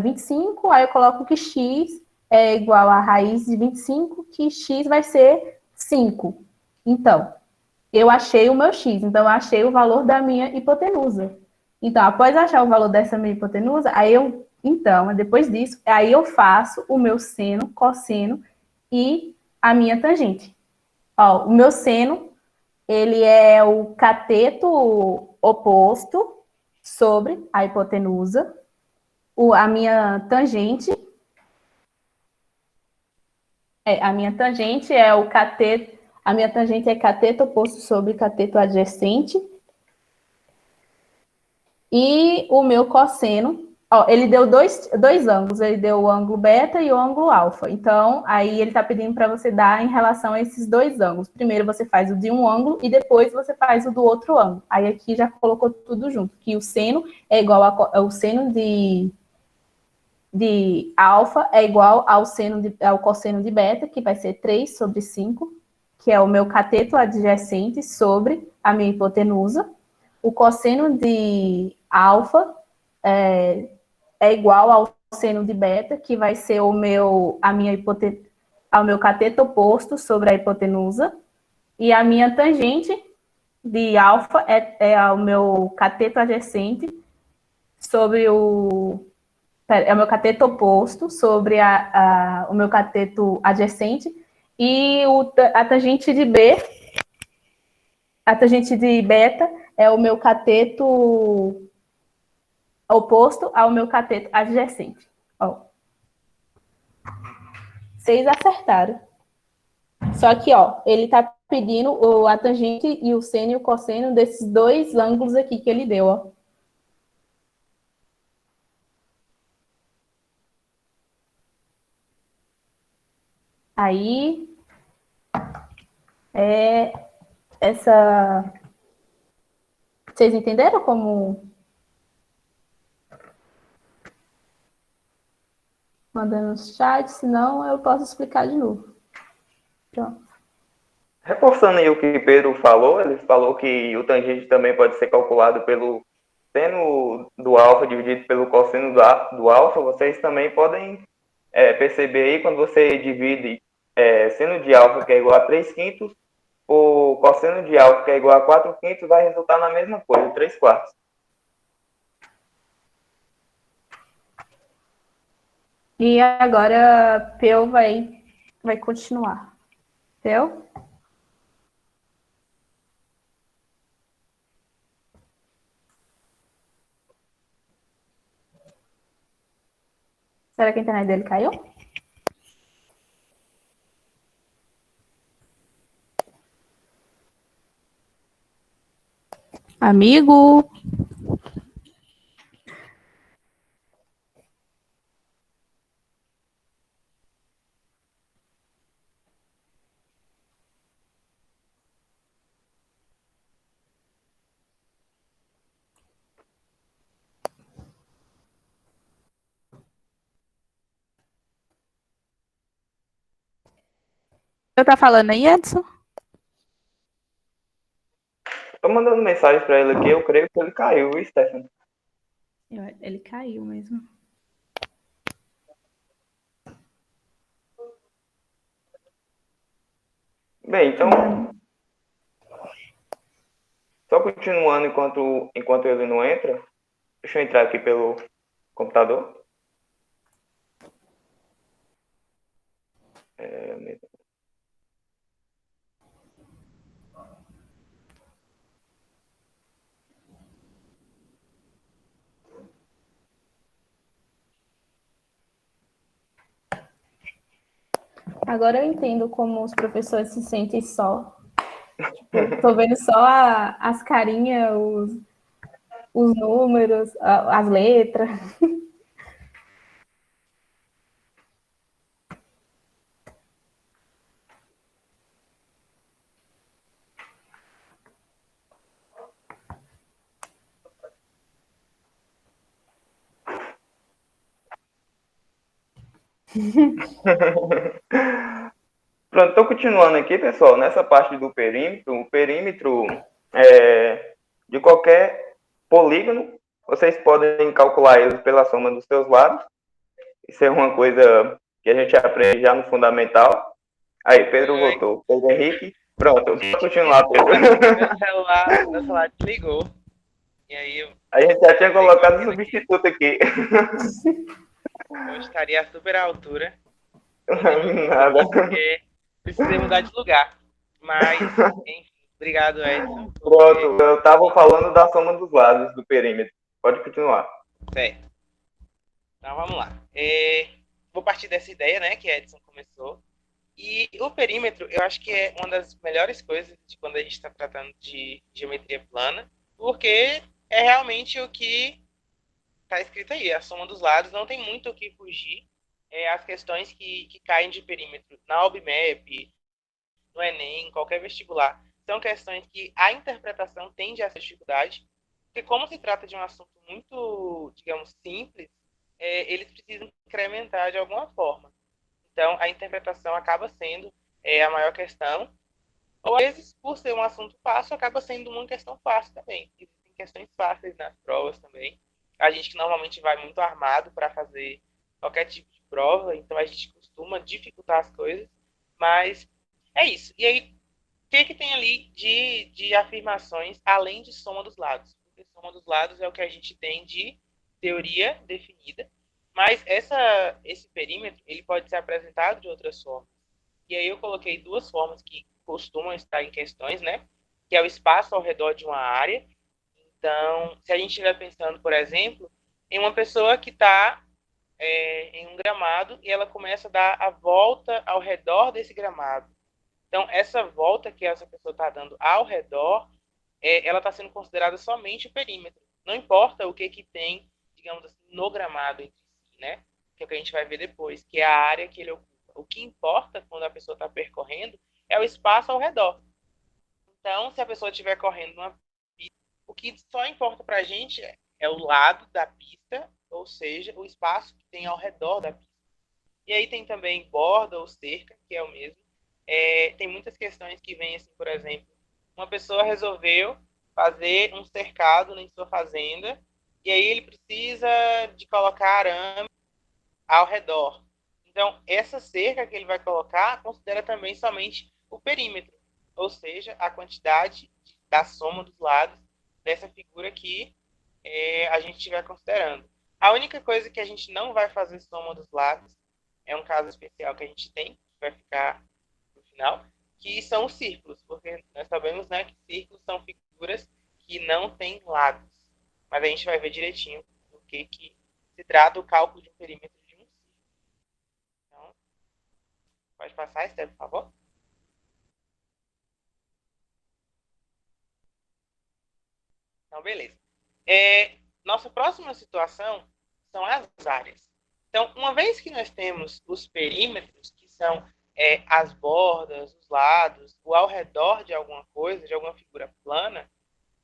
[SPEAKER 1] 25, aí eu coloco que x é igual a raiz de 25, que x vai ser 5. Então, eu achei o meu x, então eu achei o valor da minha hipotenusa. Então, após achar o valor dessa minha hipotenusa, depois disso, aí eu faço o meu seno, cosseno e a minha tangente. Ó, o meu seno, ele é o cateto oposto sobre a hipotenusa. A minha tangente é o cateto, a minha tangente é cateto oposto sobre cateto adjacente. E o meu cosseno, ó, ele deu dois ângulos, ele deu o ângulo beta e o ângulo alfa. Então, aí ele está pedindo para você dar em relação a esses dois ângulos. Primeiro você faz o de um ângulo e depois você faz o do outro ângulo. Aí aqui já colocou tudo junto, que o seno é igual ao seno de alfa é igual ao cosseno de beta, que vai ser 3 sobre 5, que é o meu cateto adjacente sobre a minha hipotenusa. O cosseno de alfa é igual ao seno de beta, que vai ser ao meu cateto oposto sobre a hipotenusa. E a minha tangente de alfa é ao meu cateto adjacente sobre o meu cateto oposto sobre o meu cateto adjacente, e a tangente de beta é o meu cateto oposto ao meu cateto adjacente. Ó. Vocês acertaram. Só que, ó, ele tá pedindo a tangente e o seno e o cosseno desses dois ângulos aqui que ele deu, ó. Aí, essa... Vocês entenderam como... Mandando nos chats, senão eu posso explicar de novo. Pronto.
[SPEAKER 3] Reforçando aí o que Pedro falou, ele falou que o tangente também pode ser calculado pelo seno do alfa dividido pelo cosseno do alfa. Vocês também podem perceber aí, quando você divide seno de alfa, que é igual a 3/5, o cosseno de alfa, que é igual a 4/5, vai resultar na mesma coisa, 3/4.
[SPEAKER 1] E agora, Peu vai continuar. Peu? Será que a internet dele caiu? Amigo? Eu tá falando aí, Edson?
[SPEAKER 3] Tô mandando mensagem para ele aqui, eu creio que ele caiu, viu, Stefano?
[SPEAKER 1] Ele caiu mesmo.
[SPEAKER 3] Bem, então, só continuando enquanto ele não entra, deixa eu entrar aqui pelo computador.
[SPEAKER 1] Agora eu entendo como os professores se sentem só. Tipo, tô vendo só as carinhas, os números, as letras.
[SPEAKER 3] Pronto, estou continuando aqui, pessoal. Nessa parte do perímetro, o perímetro de qualquer polígono, vocês podem calcular ele pela soma dos seus lados. Isso é uma coisa que a gente aprende já no fundamental. Aí, Pedro voltou. Pedro Henrique. Pronto, pode continuar, Pedro.
[SPEAKER 2] Meu celular desligou. E aí
[SPEAKER 3] a gente já tinha colocado o substituto aqui.
[SPEAKER 2] Eu estaria super à altura.
[SPEAKER 3] Nada.
[SPEAKER 2] Porque precisei mudar de lugar. Mas, enfim, obrigado, Edson.
[SPEAKER 3] Pronto, eu estava falando da soma dos lados do perímetro. Pode continuar.
[SPEAKER 2] Certo. Então, vamos lá. Vou partir dessa ideia, né, que Edson começou. E o perímetro, eu acho que é uma das melhores coisas de quando a gente está tratando de geometria plana, porque é realmente o que está escrito aí, a soma dos lados, não tem muito o que fugir. As questões que caem de perímetro na OBMAP, no Enem, qualquer vestibular, são questões que a interpretação tende a ser dificuldade, porque como se trata de um assunto muito, digamos, simples, eles precisam incrementar de alguma forma. Então, a interpretação acaba sendo a maior questão, ou às vezes, por ser um assunto fácil, acaba sendo uma questão fácil também. Existem questões fáceis nas provas também. A gente que normalmente vai muito armado para fazer qualquer tipo de prova, então a gente costuma dificultar as coisas, mas é isso. E aí, o que tem ali de afirmações além de soma dos lados? Porque soma dos lados é o que a gente tem de teoria definida, mas esse perímetro ele pode ser apresentado de outras formas. E aí eu coloquei duas formas que costumam estar em questões, né? Que é o espaço ao redor de uma área. Então, se a gente estiver pensando, por exemplo, em uma pessoa que está em um gramado e ela começa a dar a volta ao redor desse gramado. Então, essa volta que essa pessoa está dando ao redor, ela está sendo considerada somente o perímetro. Não importa o que tem, digamos assim, no gramado em si, né? Que é o que a gente vai ver depois, que é a área que ele ocupa. O que importa quando a pessoa está percorrendo é o espaço ao redor. Então, se a pessoa estiver correndo numa pista, o que só importa para a gente é o lado da pista, ou seja, o espaço que tem ao redor da pista. E aí tem também borda ou cerca, que é o mesmo. Tem muitas questões que vêm assim, por exemplo, uma pessoa resolveu fazer um cercado em sua fazenda e aí ele precisa de colocar arame ao redor. Então, essa cerca que ele vai colocar considera também somente o perímetro, ou seja, a quantidade da soma dos lados dessa figura que a gente estiver considerando. A única coisa que a gente não vai fazer soma dos lados é um caso especial que a gente tem, que vai ficar no final, que são os círculos, porque nós sabemos, né, que círculos são figuras que não têm lados. Mas a gente vai ver direitinho do que se trata o cálculo de um perímetro de um círculo. Então, pode passar, Esther, por favor? Então, beleza. Nossa próxima situação são as áreas. Então, uma vez que nós temos os perímetros, que são as bordas, os lados, o ao redor de alguma coisa, de alguma figura plana,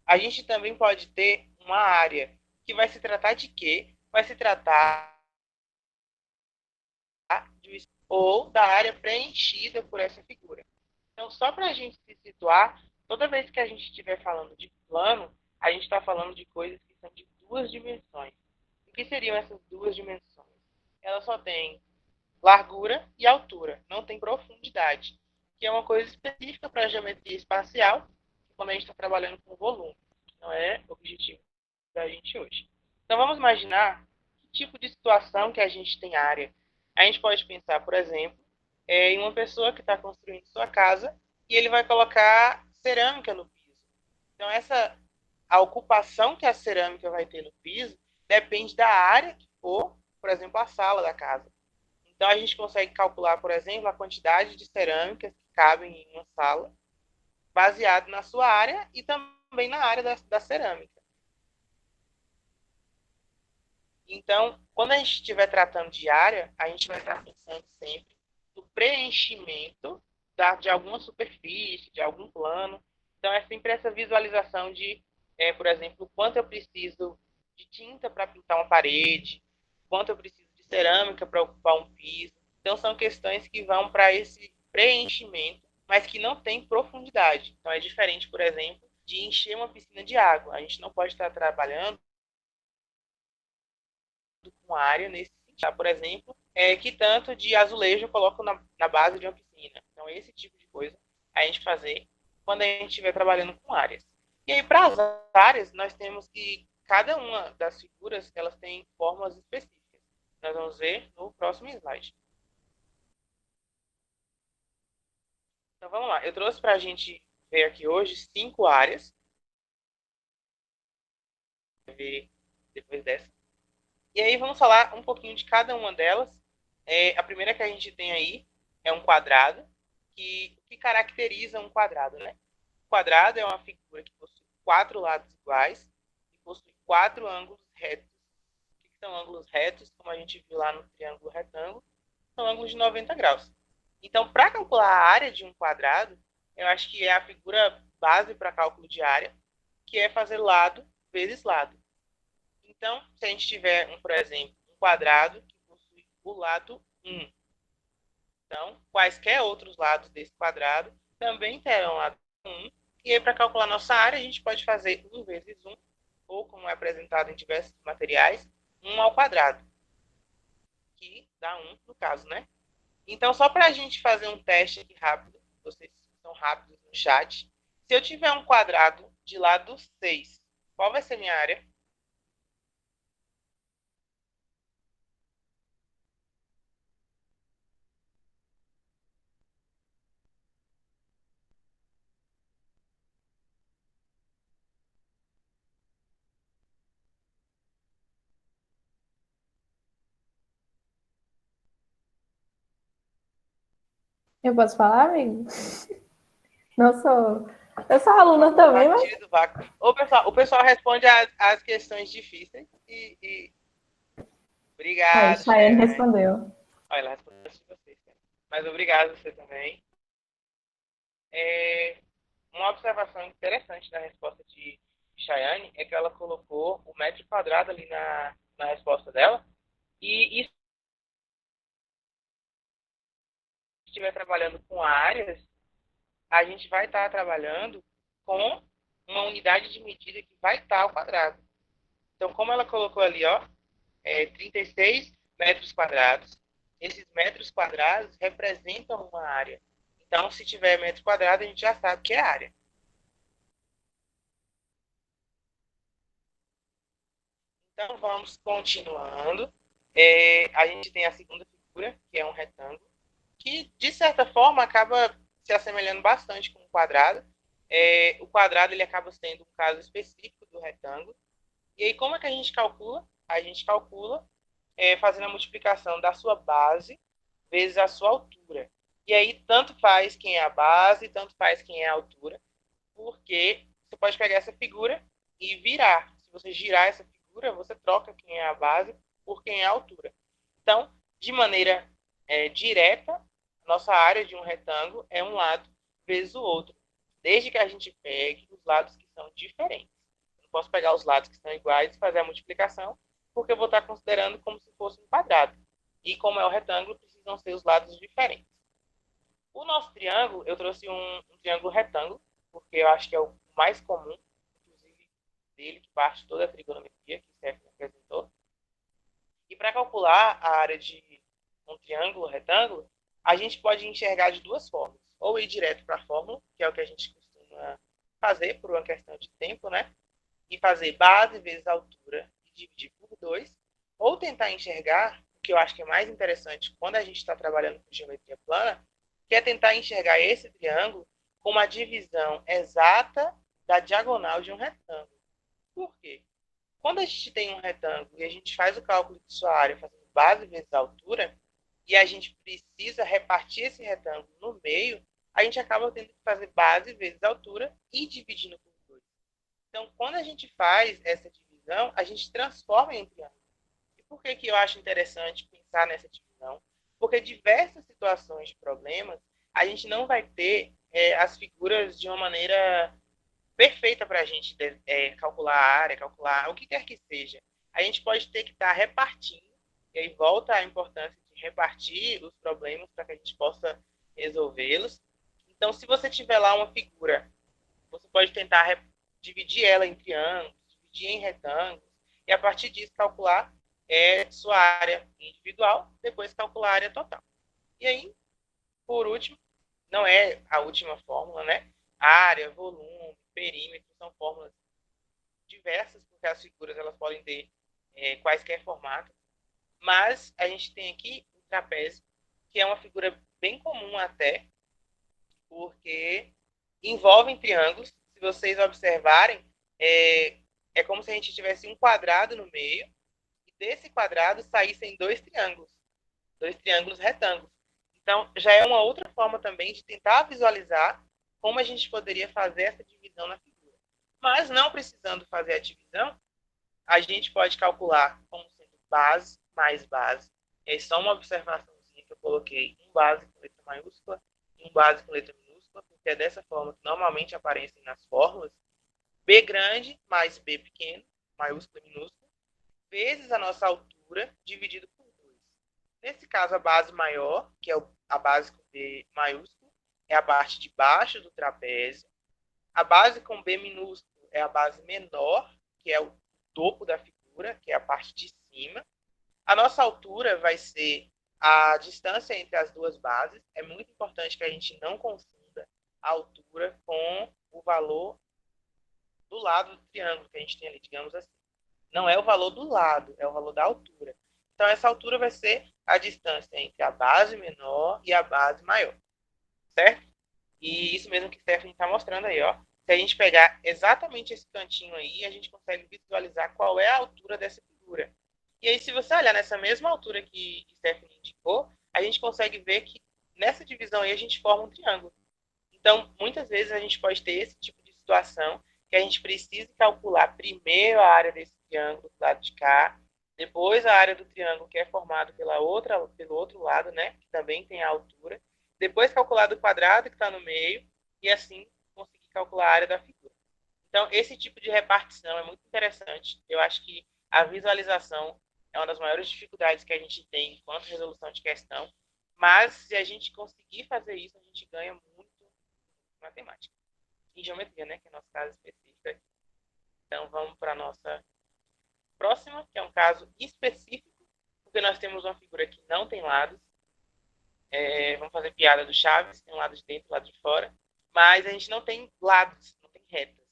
[SPEAKER 2] a gente também pode ter uma área que vai se tratar de quê? Vai se tratar ou da área preenchida por essa figura. Então, só para a gente se situar, toda vez que a gente estiver falando de plano, a gente está falando de coisas que são de duas dimensões. O que seriam essas duas dimensões? Ela só tem largura e altura, não tem profundidade, que é uma coisa específica para a geometria espacial, quando a gente está trabalhando com volume, que não é objetivo da gente hoje. Então vamos imaginar que tipo de situação que a gente tem área. A gente pode pensar, por exemplo, em uma pessoa que está construindo sua casa e ele vai colocar cerâmica no piso. Então a ocupação que a cerâmica vai ter no piso depende da área que for, por exemplo, a sala da casa. Então, a gente consegue calcular, por exemplo, a quantidade de cerâmicas que cabem em uma sala, baseado na sua área e também na área da cerâmica. Então, quando a gente estiver tratando de área, a gente vai estar pensando sempre no preenchimento de alguma superfície, de algum plano. Então, é sempre essa visualização de, por exemplo, quanto eu preciso de tinta para pintar uma parede, quanto eu preciso de cerâmica para ocupar um piso. Então, são questões que vão para esse preenchimento, mas que não tem profundidade. Então, é diferente, por exemplo, de encher uma piscina de água. A gente não pode estar trabalhando com área nesse sentido. Por exemplo, que tanto de azulejo eu coloco na base de uma piscina. Então, esse tipo de coisa a gente fazer quando a gente estiver trabalhando com áreas. E aí, para as áreas, nós temos que cada uma das figuras elas têm formas específicas. Nós vamos ver no próximo slide. Então, vamos lá. Eu trouxe para a gente ver aqui hoje 5 áreas. Ver depois dessa. E aí vamos falar um pouquinho de cada uma delas. A primeira que a gente tem aí é um quadrado, que caracteriza um quadrado, né? O quadrado é uma figura que possui 4 lados iguais e possui 4 ângulos retos. O que são ângulos retos? Como a gente viu lá no triângulo retângulo, são ângulos de 90 graus. Então, para calcular a área de um quadrado, eu acho que é a figura base para cálculo de área, que é fazer lado vezes lado. Então, se a gente tiver, por exemplo, um quadrado que possui o lado 1, então, quaisquer outros lados desse quadrado também terão lado 1. E aí, para calcular nossa área, a gente pode fazer 1 vezes 1, ou como é apresentado em diversos materiais, 1 ao quadrado, que dá 1 no caso, né? Então, só para a gente fazer um teste aqui rápido, vocês são rápidos no chat, se eu tiver um quadrado de lado 6, qual vai ser minha área?
[SPEAKER 1] Eu posso falar, amigo? Não sou. Eu sou aluna também, mas.
[SPEAKER 2] Tire do vácuo. O pessoal responde as questões difíceis e...
[SPEAKER 1] Aí,
[SPEAKER 2] Obrigado,
[SPEAKER 1] Chayane
[SPEAKER 2] Chayane.
[SPEAKER 1] respondeu.
[SPEAKER 2] Olha, ela respondeu antes de vocês. Né? Mas obrigado você também. Uma observação interessante na resposta de Chayane é que ela colocou o metro quadrado ali na resposta dela. E se estiver trabalhando com áreas, a gente vai estar trabalhando com uma unidade de medida que vai estar ao quadrado. Então, como ela colocou ali, ó, 36 metros quadrados, esses metros quadrados representam uma área. Então, se tiver metro quadrado, a gente já sabe que é área. Então, vamos continuando. A gente tem a segunda figura, que é um retângulo, que, de certa forma, acaba se assemelhando bastante com o quadrado. O quadrado ele acaba sendo um caso específico do retângulo. E aí, como é que a gente calcula? A gente calcula fazendo a multiplicação da sua base vezes a sua altura. E aí, tanto faz quem é a base, tanto faz quem é a altura, porque você pode pegar essa figura e virar. Se você girar essa figura, você troca quem é a base por quem é a altura. Então, de maneira direta, nossa área de um retângulo é um lado vezes o outro, desde que a gente pegue os lados que são diferentes. Eu não posso pegar os lados que são iguais e fazer a multiplicação, porque eu vou estar considerando como se fosse um quadrado. E como é o retângulo, precisam ser os lados diferentes. O nosso triângulo, eu trouxe um triângulo retângulo, porque eu acho que é o mais comum, inclusive dele, que parte toda a trigonometria que Stephanie apresentou. E para calcular a área de um triângulo retângulo, a gente pode enxergar de duas formas. Ou ir direto para a fórmula, que é o que a gente costuma fazer por uma questão de tempo, né? E fazer base vezes altura e dividir por 2. Ou tentar enxergar, o que eu acho que é mais interessante quando a gente está trabalhando com geometria plana, que é tentar enxergar esse triângulo com uma divisão exata da diagonal de um retângulo. Por quê? Quando a gente tem um retângulo e a gente faz o cálculo de sua área fazendo base vezes altura, e a gente precisa repartir esse retângulo no meio, a gente acaba tendo que fazer base vezes altura e dividindo por 2. Então, quando a gente faz essa divisão, a gente transforma em triângulo. E por que eu acho interessante pensar nessa divisão? Porque diversas situações de problemas, a gente não vai ter as figuras de uma maneira perfeita para a gente calcular a área, calcular o que quer que seja. A gente pode ter que estar repartindo, e aí volta a importância de repartir os problemas para que a gente possa resolvê-los. Então, se você tiver lá uma figura, você pode tentar dividir ela em triângulos, dividir em retângulos, e a partir disso calcular sua área individual, depois calcular a área total. E aí, por último, não é a última fórmula, né? Área, volume, perímetro, são fórmulas diversas, porque as figuras elas podem ter quaisquer formatos, mas a gente tem aqui o trapézio, que é uma figura bem comum até, porque envolvem triângulos. Se vocês observarem, é como se a gente tivesse um quadrado no meio, e desse quadrado saíssem dois triângulos retângulos. Então, já é uma outra forma também de tentar visualizar como a gente poderia fazer essa divisão na figura. Mas, não precisando fazer a divisão, a gente pode calcular como sendo base mais base. E aí, só uma observaçãozinha que eu coloquei, um base com letra maiúscula e um base com letra minúscula, porque é dessa forma que normalmente aparecem nas fórmulas. B grande mais B pequeno, maiúsculo e minúsculo, vezes a nossa altura, dividido por 2. Nesse caso, a base maior, que é a base com B maiúsculo, é a parte de baixo do trapézio. A base com B minúsculo é a base menor, que é o topo da figura, que é a parte de cima. A nossa altura vai ser a distância entre as duas bases. É muito importante que a gente não confunda a altura com o valor do lado do triângulo que a gente tem ali, digamos assim. Não é o valor do lado, é o valor da altura. Então, essa altura vai ser a distância entre a base menor e a base maior. Certo? E isso mesmo que o Stephanie está mostrando aí, ó. Se a gente pegar exatamente esse cantinho aí, a gente consegue visualizar qual é a altura dessa figura. E aí, se você olhar nessa mesma altura que Stephanie indicou, a gente consegue ver que nessa divisão aí a gente forma um triângulo. Então, muitas vezes a gente pode ter esse tipo de situação que a gente precisa calcular primeiro a área desse triângulo do lado de cá, depois a área do triângulo que é formado pelo outro lado, né, que também tem a altura, depois calcular do quadrado que está no meio e assim conseguir calcular a área da figura. Então, esse tipo de repartição é muito interessante. Eu acho que a visualização é uma das maiores dificuldades que a gente tem enquanto resolução de questão, mas se a gente conseguir fazer isso, a gente ganha muito em matemática. Em geometria, né, que é o nosso caso específico aqui. Então, vamos para a nossa próxima, que é um caso específico, porque nós temos uma figura que não tem lados. Vamos fazer piada do Chaves, tem um lado de dentro e um lado de fora, mas a gente não tem lados, não tem retas.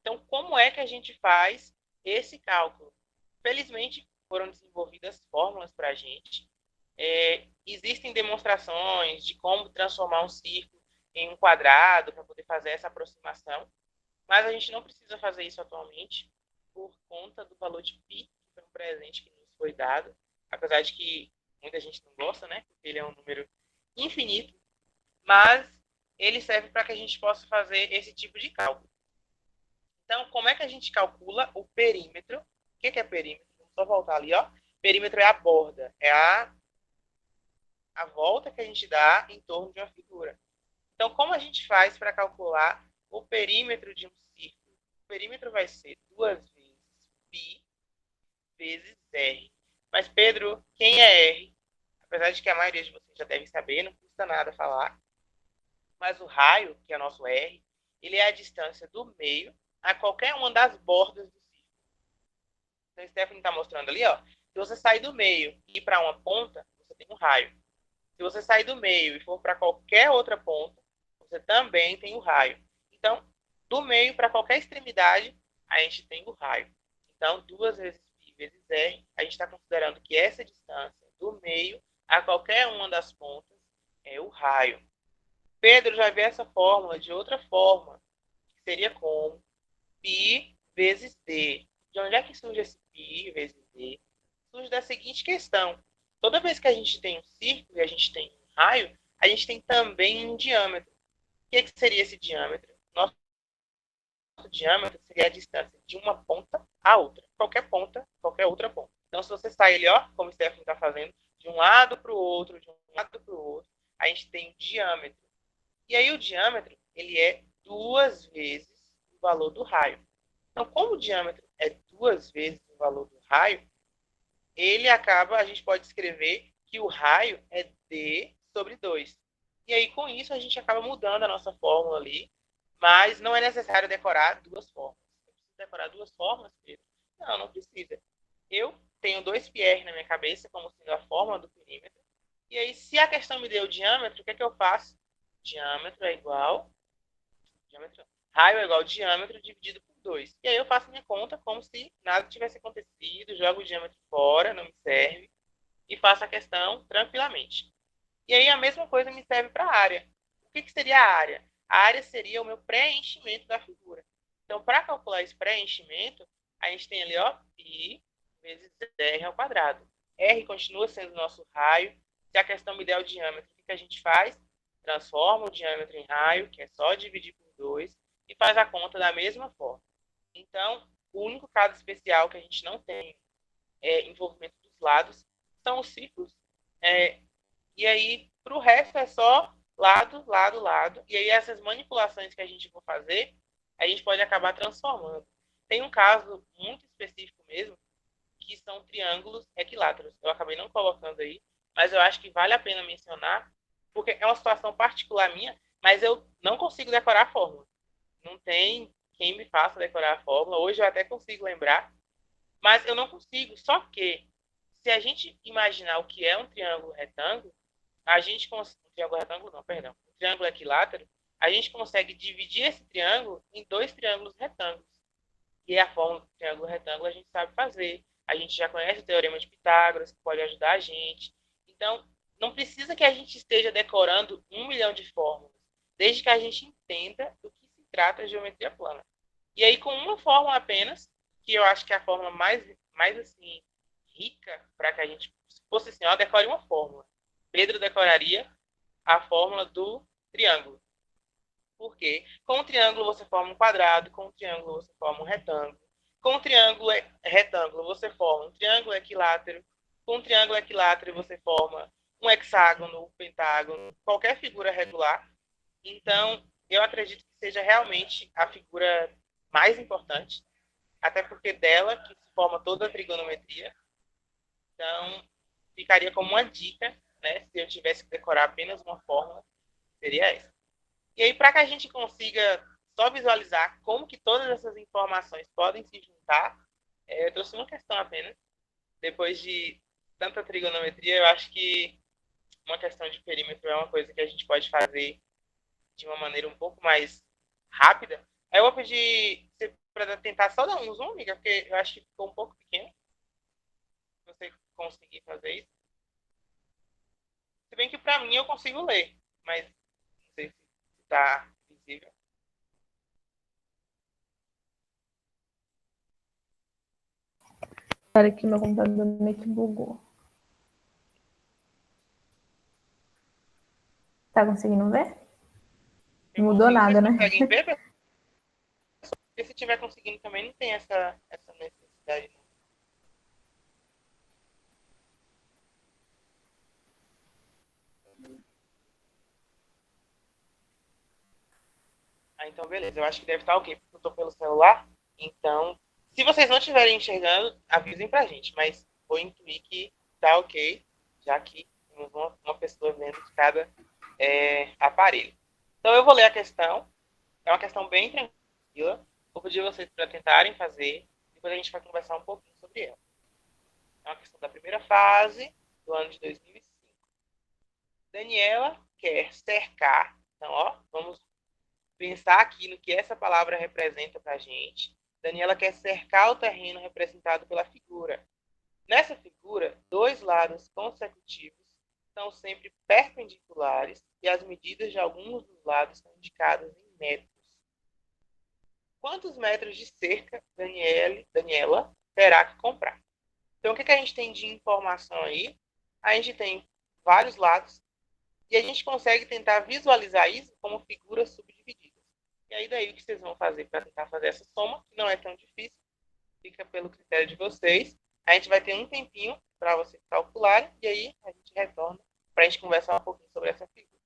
[SPEAKER 2] Então, como é que a gente faz esse cálculo? Felizmente, foram desenvolvidas fórmulas para a gente. Existem demonstrações de como transformar um círculo em um quadrado para poder fazer essa aproximação, mas a gente não precisa fazer isso atualmente por conta do valor de π, que foi um presente que nos foi dado, apesar de que muita gente não gosta, né? Porque ele é um número infinito, mas ele serve para que a gente possa fazer esse tipo de cálculo. Então, como é que a gente calcula o perímetro? O que é perímetro? Vamos só voltar ali, ó. Perímetro é a borda, é a volta que a gente dá em torno de uma figura. Então, como a gente faz para calcular o perímetro de um círculo? O perímetro vai ser 2 vezes π vezes r. Mas, Pedro, quem é r? Apesar de que a maioria de vocês já deve saber, não custa nada falar. Mas o raio, que é o nosso r, ele é a distância do meio a qualquer uma das bordas do círculo. Então, o Stephanie está mostrando ali, ó. Se você sair do meio e ir para uma ponta, você tem um raio. Se você sair do meio e for para qualquer outra ponta, você também tem o raio. Então, do meio para qualquer extremidade, a gente tem o raio. Então, 2 vezes π vezes r, a gente está considerando que essa distância do meio a qualquer uma das pontas é o raio. Pedro já vê essa fórmula de outra forma, que seria como π vezes d. De onde é que surge esse π vezes d? Surge da seguinte questão. Toda vez que a gente tem um círculo e a gente tem um raio, a gente tem também um diâmetro. O que seria esse diâmetro? Nosso diâmetro seria a distância de uma ponta a outra. Qualquer ponta, qualquer outra ponta. Então, se você sai ali, ó, como o Stephanie está fazendo, de um lado para o outro, de um lado para o outro, a gente tem um diâmetro. E aí o diâmetro, ele é 2 vezes o valor do raio. Então, como o diâmetro é 2 vezes o valor do raio, a gente pode escrever que o raio é d sobre 2. E aí, com isso, a gente acaba mudando a nossa fórmula ali, mas não é necessário decorar 2 fórmulas. Eu preciso decorar 2 fórmulas, Pedro? Não, não precisa. Eu tenho 2πr na minha cabeça, como sendo a fórmula do perímetro. E aí, se a questão me deu o diâmetro, o que é que eu faço? Diâmetro é igual... Raio é igual diâmetro dividido por 2. E aí eu faço minha conta como se nada tivesse acontecido, jogo o diâmetro fora, não me serve, e faço a questão tranquilamente. E aí a mesma coisa me serve para a área. O que seria a área? A área seria o meu preenchimento da figura. Então, para calcular esse preenchimento, a gente tem ali, ó, π vezes r ao quadrado. R continua sendo o nosso raio. Se a questão me der o diâmetro, o que a gente faz? Transforma o diâmetro em raio, que é só dividir por 2, e faz a conta da mesma forma. Então, o único caso especial que a gente não tem envolvimento dos lados são os círculos. E aí, para o resto, é só lado, lado, lado. E aí, essas manipulações que a gente for fazer, a gente pode acabar transformando. Tem um caso muito específico mesmo, que são triângulos equiláteros. Eu acabei não colocando aí, mas eu acho que vale a pena mencionar, porque é uma situação particular minha, mas eu não consigo decorar a fórmula. Não tem quem me faça decorar a fórmula. Hoje eu até consigo lembrar, mas eu não consigo. Só que, se a gente imaginar o que é um triângulo retângulo, um triângulo equilátero, a gente consegue dividir esse triângulo em 2 triângulos retângulos. E a fórmula do triângulo retângulo a gente sabe fazer. A gente já conhece o teorema de Pitágoras, que pode ajudar a gente. Então, não precisa que a gente esteja decorando 1 milhão de fórmulas, desde que a gente entenda do que se trata de geometria plana. E aí, com uma fórmula apenas, que eu acho que é a fórmula mais assim, rica para que a gente, se fosse assim, ó, decore uma fórmula. Pedro decoraria a fórmula do triângulo. Porque com um triângulo você forma um quadrado, com um triângulo você forma um retângulo. Com um triângulo retângulo você forma um triângulo equilátero. Com um triângulo equilátero você forma um hexágono, um pentágono, qualquer figura regular. Então, eu acredito que seja realmente a figura mais importante, até porque dela que se forma toda a trigonometria. Então, ficaria como uma dica, né? Se eu tivesse que decorar apenas uma fórmula, seria essa. E aí, para que a gente consiga só visualizar como que todas essas informações podem se juntar, eu trouxe uma questão apenas. Depois de tanta trigonometria, eu acho que uma questão de perímetro é uma coisa que a gente pode fazer de uma maneira um pouco mais rápida. Aí eu vou pedir para tentar só dar um zoom, amiga, porque eu acho que ficou um pouco pequeno. Se você conseguir fazer isso. Se bem que para mim eu consigo ler, mas não sei se está visível.
[SPEAKER 1] Espera que meu computador meio que bugou. Tá conseguindo ver? Não mudou nada,
[SPEAKER 2] Vocês
[SPEAKER 1] né?
[SPEAKER 2] conseguem ver? Porque se estiver conseguindo também não tem essa necessidade. Não. Ah, então beleza. Eu acho que deve estar ok, porque eu estou pelo celular. Então, se vocês não estiverem enxergando, avisem pra gente. Mas vou intuir que tá ok, já que temos uma pessoa vendo de cada aparelho. Então eu vou ler a questão. É uma questão bem tranquila. Vou pedir vocês para tentarem fazer. Depois a gente vai conversar um pouquinho sobre ela. É uma questão da primeira fase, do ano de 2005. Daniela quer cercar. Então, ó, vamos pensar aqui no que essa palavra representa para a gente. Daniela quer cercar o terreno representado pela figura. Nessa figura, dois lados consecutivos são sempre perpendiculares e as medidas de alguns dos lados são indicadas em metros. Quantos metros de cerca Daniela terá que comprar? Então, o que a gente tem de informação aí? A gente tem vários lados e a gente consegue tentar visualizar isso como figuras subdivididas. E aí daí o que vocês vão fazer para tentar fazer essa soma, que não é tão difícil, fica pelo critério de vocês. A gente vai ter um tempinho para vocês calcularem e aí a gente retorna para a gente conversar um pouquinho sobre essa figura.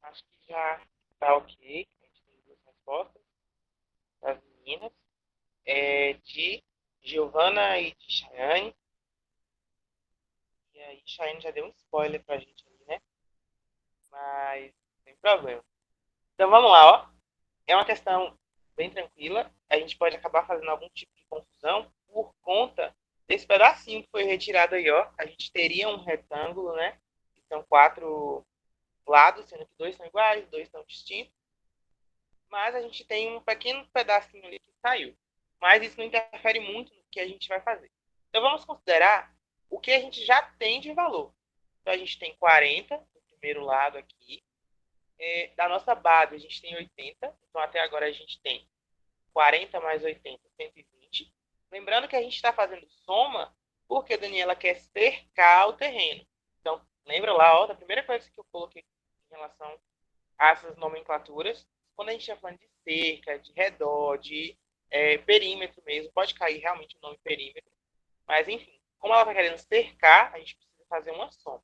[SPEAKER 2] Acho que já tá ok. A gente tem duas respostas das meninas. De Giovana e de Chayane. E aí, Chayane já deu um spoiler pra gente ali, né? Mas, sem problema. Então, vamos lá, ó. É uma questão bem tranquila. A gente pode acabar fazendo algum tipo de confusão por conta desse pedacinho que foi retirado aí, ó. A gente teria um retângulo, né? Que são 4 lados, sendo que 2 são iguais, 2 são distintos. Mas a gente tem um pequeno pedacinho ali que saiu. Mas isso não interfere muito no que a gente vai fazer. Então vamos considerar o que a gente já tem de valor. Então a gente tem 40 no primeiro lado aqui. Da nossa base a gente tem 80. Então até agora a gente tem 40 mais 80, 120. Lembrando que a gente está fazendo soma porque a Daniela quer cercar o terreno. Então lembra lá, ó, da primeira coisa que eu coloquei em relação a essas nomenclaturas. Quando a gente está falando de cerca, de redor, de perímetro mesmo, pode cair realmente o nome perímetro. Mas, enfim, como ela está querendo cercar, a gente precisa fazer uma soma.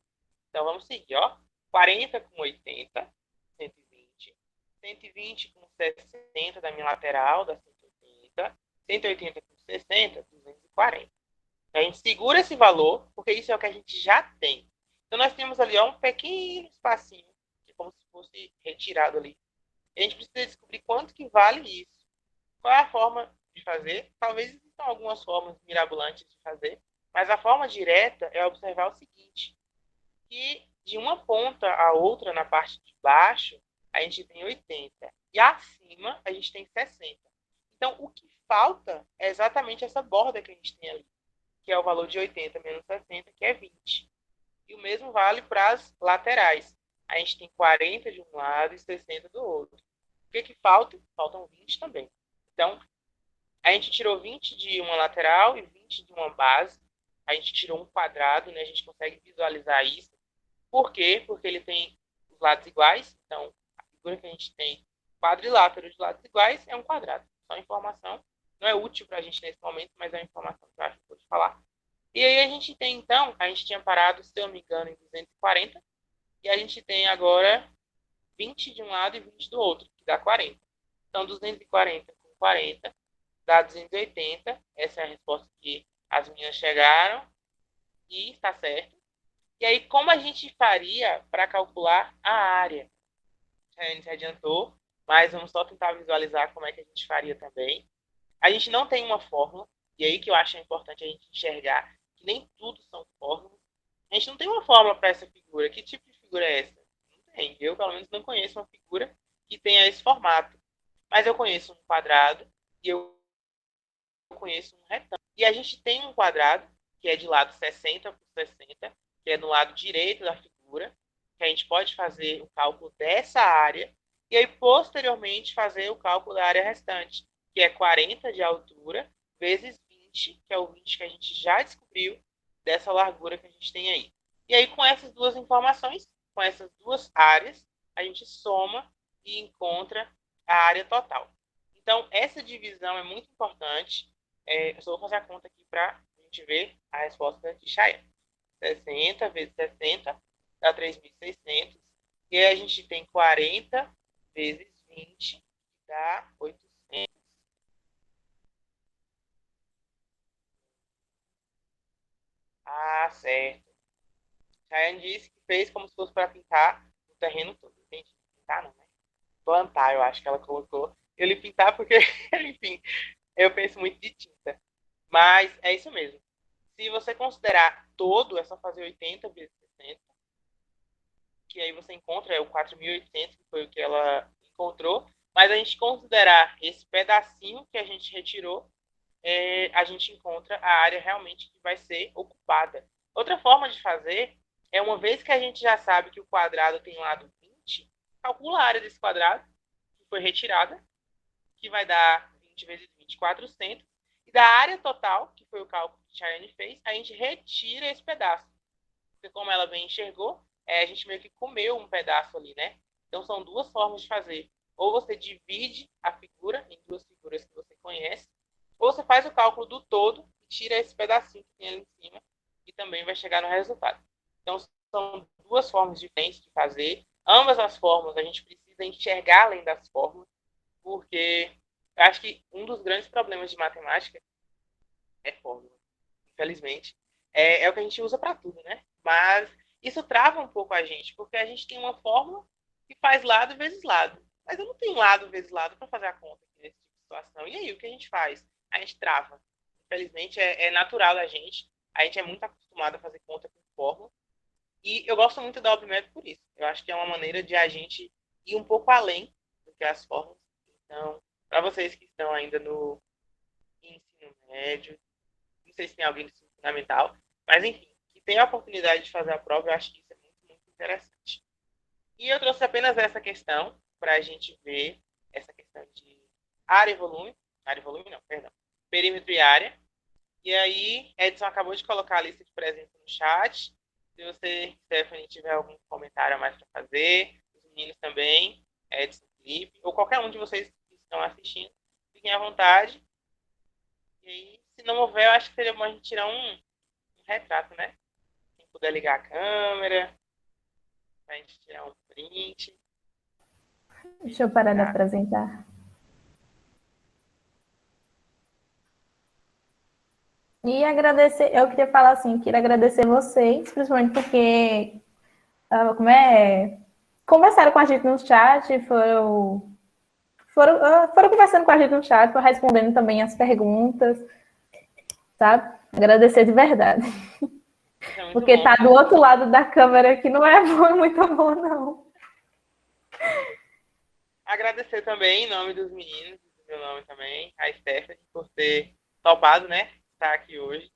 [SPEAKER 2] Então, vamos seguir, ó. 40 com 80, 120. 120 com 60 da minha lateral, dá 180. 180 com 60, 240. A gente segura esse valor, porque isso é o que a gente já tem. Então, nós temos ali ó, um pequeno espacinho, que é como se fosse retirado ali. E a gente precisa descobrir quanto que vale isso. Qual é a forma de fazer? Talvez existam algumas formas mirabolantes de fazer, mas a forma direta é observar o seguinte, que de uma ponta a outra, na parte de baixo, a gente tem 80. E acima, a gente tem 60. Então, o que falta é exatamente essa borda que a gente tem ali, que é o valor de 80 menos 60, que é 20. E o mesmo vale para as laterais. A gente tem 40 de um lado e 60 do outro. O que que falta? Faltam 20 também. Então, a gente tirou 20 de uma lateral e 20 de uma base. A gente tirou um quadrado, né? A gente consegue visualizar isso. Por quê? Porque ele tem os lados iguais. Então, a figura que a gente tem quadrilátero de lados iguais é um quadrado. Só informação. Não é útil para a gente nesse momento, mas é uma informação que eu acho que eu vou te falar. E aí a gente tem, então, a gente tinha parado, se eu não me engano, em 240. E a gente tem agora 20 de um lado e 20 do outro, que dá 40. Então, 240 com 40 dá 280. Essa é a resposta que as meninas chegaram. E está certo. E aí, como a gente faria para calcular a área? A gente se adiantou, mas vamos só tentar visualizar como é que a gente faria também. A gente não tem uma fórmula, e aí que eu acho importante a gente enxergar que nem tudo são fórmulas. A gente não tem uma fórmula para essa figura. Que tipo de figura é essa? Não tem. Eu, pelo menos, não conheço uma figura que tenha esse formato. Mas eu conheço um quadrado e eu conheço um retângulo. E a gente tem um quadrado, que é de lado 60 por 60, que é no lado direito da figura, que a gente pode fazer o cálculo dessa área, e aí, posteriormente, fazer o cálculo da área restante, que é 40 de altura, vezes 20, que é o 20 que a gente já descobriu, dessa largura que a gente tem aí. E aí, com essas duas informações, com essas duas áreas, a gente soma e encontra a área total. Então, essa divisão é muito importante. Eu só vou fazer a conta aqui para a gente ver a resposta de Chayane. 60 vezes 60 dá 3.600. E aí a gente tem 40 vezes 20, que dá 800. Ah, certo. Chayane disse que fez como se fosse para pintar o terreno todo. Entendi. Pintar não, né? Plantar, eu acho que ela colocou. Eu li pintar porque, enfim, eu penso muito de tinta. Mas é isso mesmo. Se você considerar todo, é só fazer 80 vezes 60, que aí você encontra o 4.800, que foi o que ela encontrou. Mas a gente considerar esse pedacinho que a gente retirou, a gente encontra a área realmente que vai ser ocupada. Outra forma de fazer é, uma vez que a gente já sabe que o quadrado tem lado 20, calcula a área desse quadrado, que foi retirada, que vai dar 20 vezes 20, 400. E da área total, que foi o cálculo que a Chayane fez, a gente retira esse pedaço. Porque como ela bem enxergou, a gente meio que comeu um pedaço ali, né? Então são duas formas de fazer. Ou você divide a figura em duas figuras que você conhece, ou você faz o cálculo do todo e tira esse pedacinho que tem ali em cima e também vai chegar no resultado. Então são duas formas diferentes de fazer. ambas as fórmulas, a gente precisa enxergar além das fórmulas, porque eu acho que um dos grandes problemas de matemática é fórmula, infelizmente. É o que a gente usa para tudo, né? Mas isso trava um pouco a gente, porque a gente tem uma fórmula que faz lado vezes lado. Mas eu não tenho lado vezes lado para fazer a conta aqui nesse tipo de situação. E aí, o que a gente faz? A gente trava. Infelizmente, é natural da gente. A gente é muito acostumado a fazer conta com fórmula. E eu gosto muito da OBMEP por isso. Eu acho que é uma maneira de a gente ir um pouco além do que as fórmulas. Então, para vocês que estão ainda no ensino médio, não sei se tem alguém do ensino fundamental, mas enfim, que tem a oportunidade de fazer a prova, eu acho que isso é muito, muito interessante. E eu trouxe apenas essa questão para a gente ver essa questão de área e volume não, perdão, perímetro e área. E aí, Edson acabou de colocar a lista de presença no chat. Se você, Stephanie, tiver algum comentário a mais para fazer, os meninos também, Edson, Felipe, ou qualquer um de vocês que estão assistindo, fiquem à vontade. E aí, se não houver, eu acho que seria bom a gente tirar um retrato, né? Quem puder ligar a câmera, pra gente tirar um print.
[SPEAKER 1] Deixa eu parar de apresentar. E agradecer, eu queria falar assim, queria agradecer vocês, principalmente porque conversaram com a gente no chat, foram conversando com a gente no chat, foram respondendo também as perguntas, sabe? Agradecer de verdade.
[SPEAKER 2] É
[SPEAKER 1] Porque
[SPEAKER 2] bom,
[SPEAKER 1] tá do outro lado da câmera que não é bom, muito bom, não.
[SPEAKER 2] Agradecer também em nome dos meninos, do meu nome também, a Stephanie, por ter topado, né? Estar aqui hoje.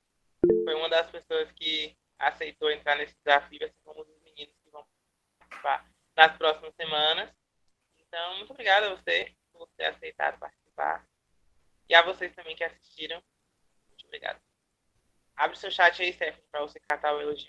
[SPEAKER 2] Foi uma das pessoas que aceitou entrar nesse desafio, assim como os meninos que vão participar nas próximas semanas. Então, muito obrigado a você por ter aceitado participar. E a vocês também que assistiram. Muito obrigado. Abre seu chat aí, Stephanie, para você catar o elogio.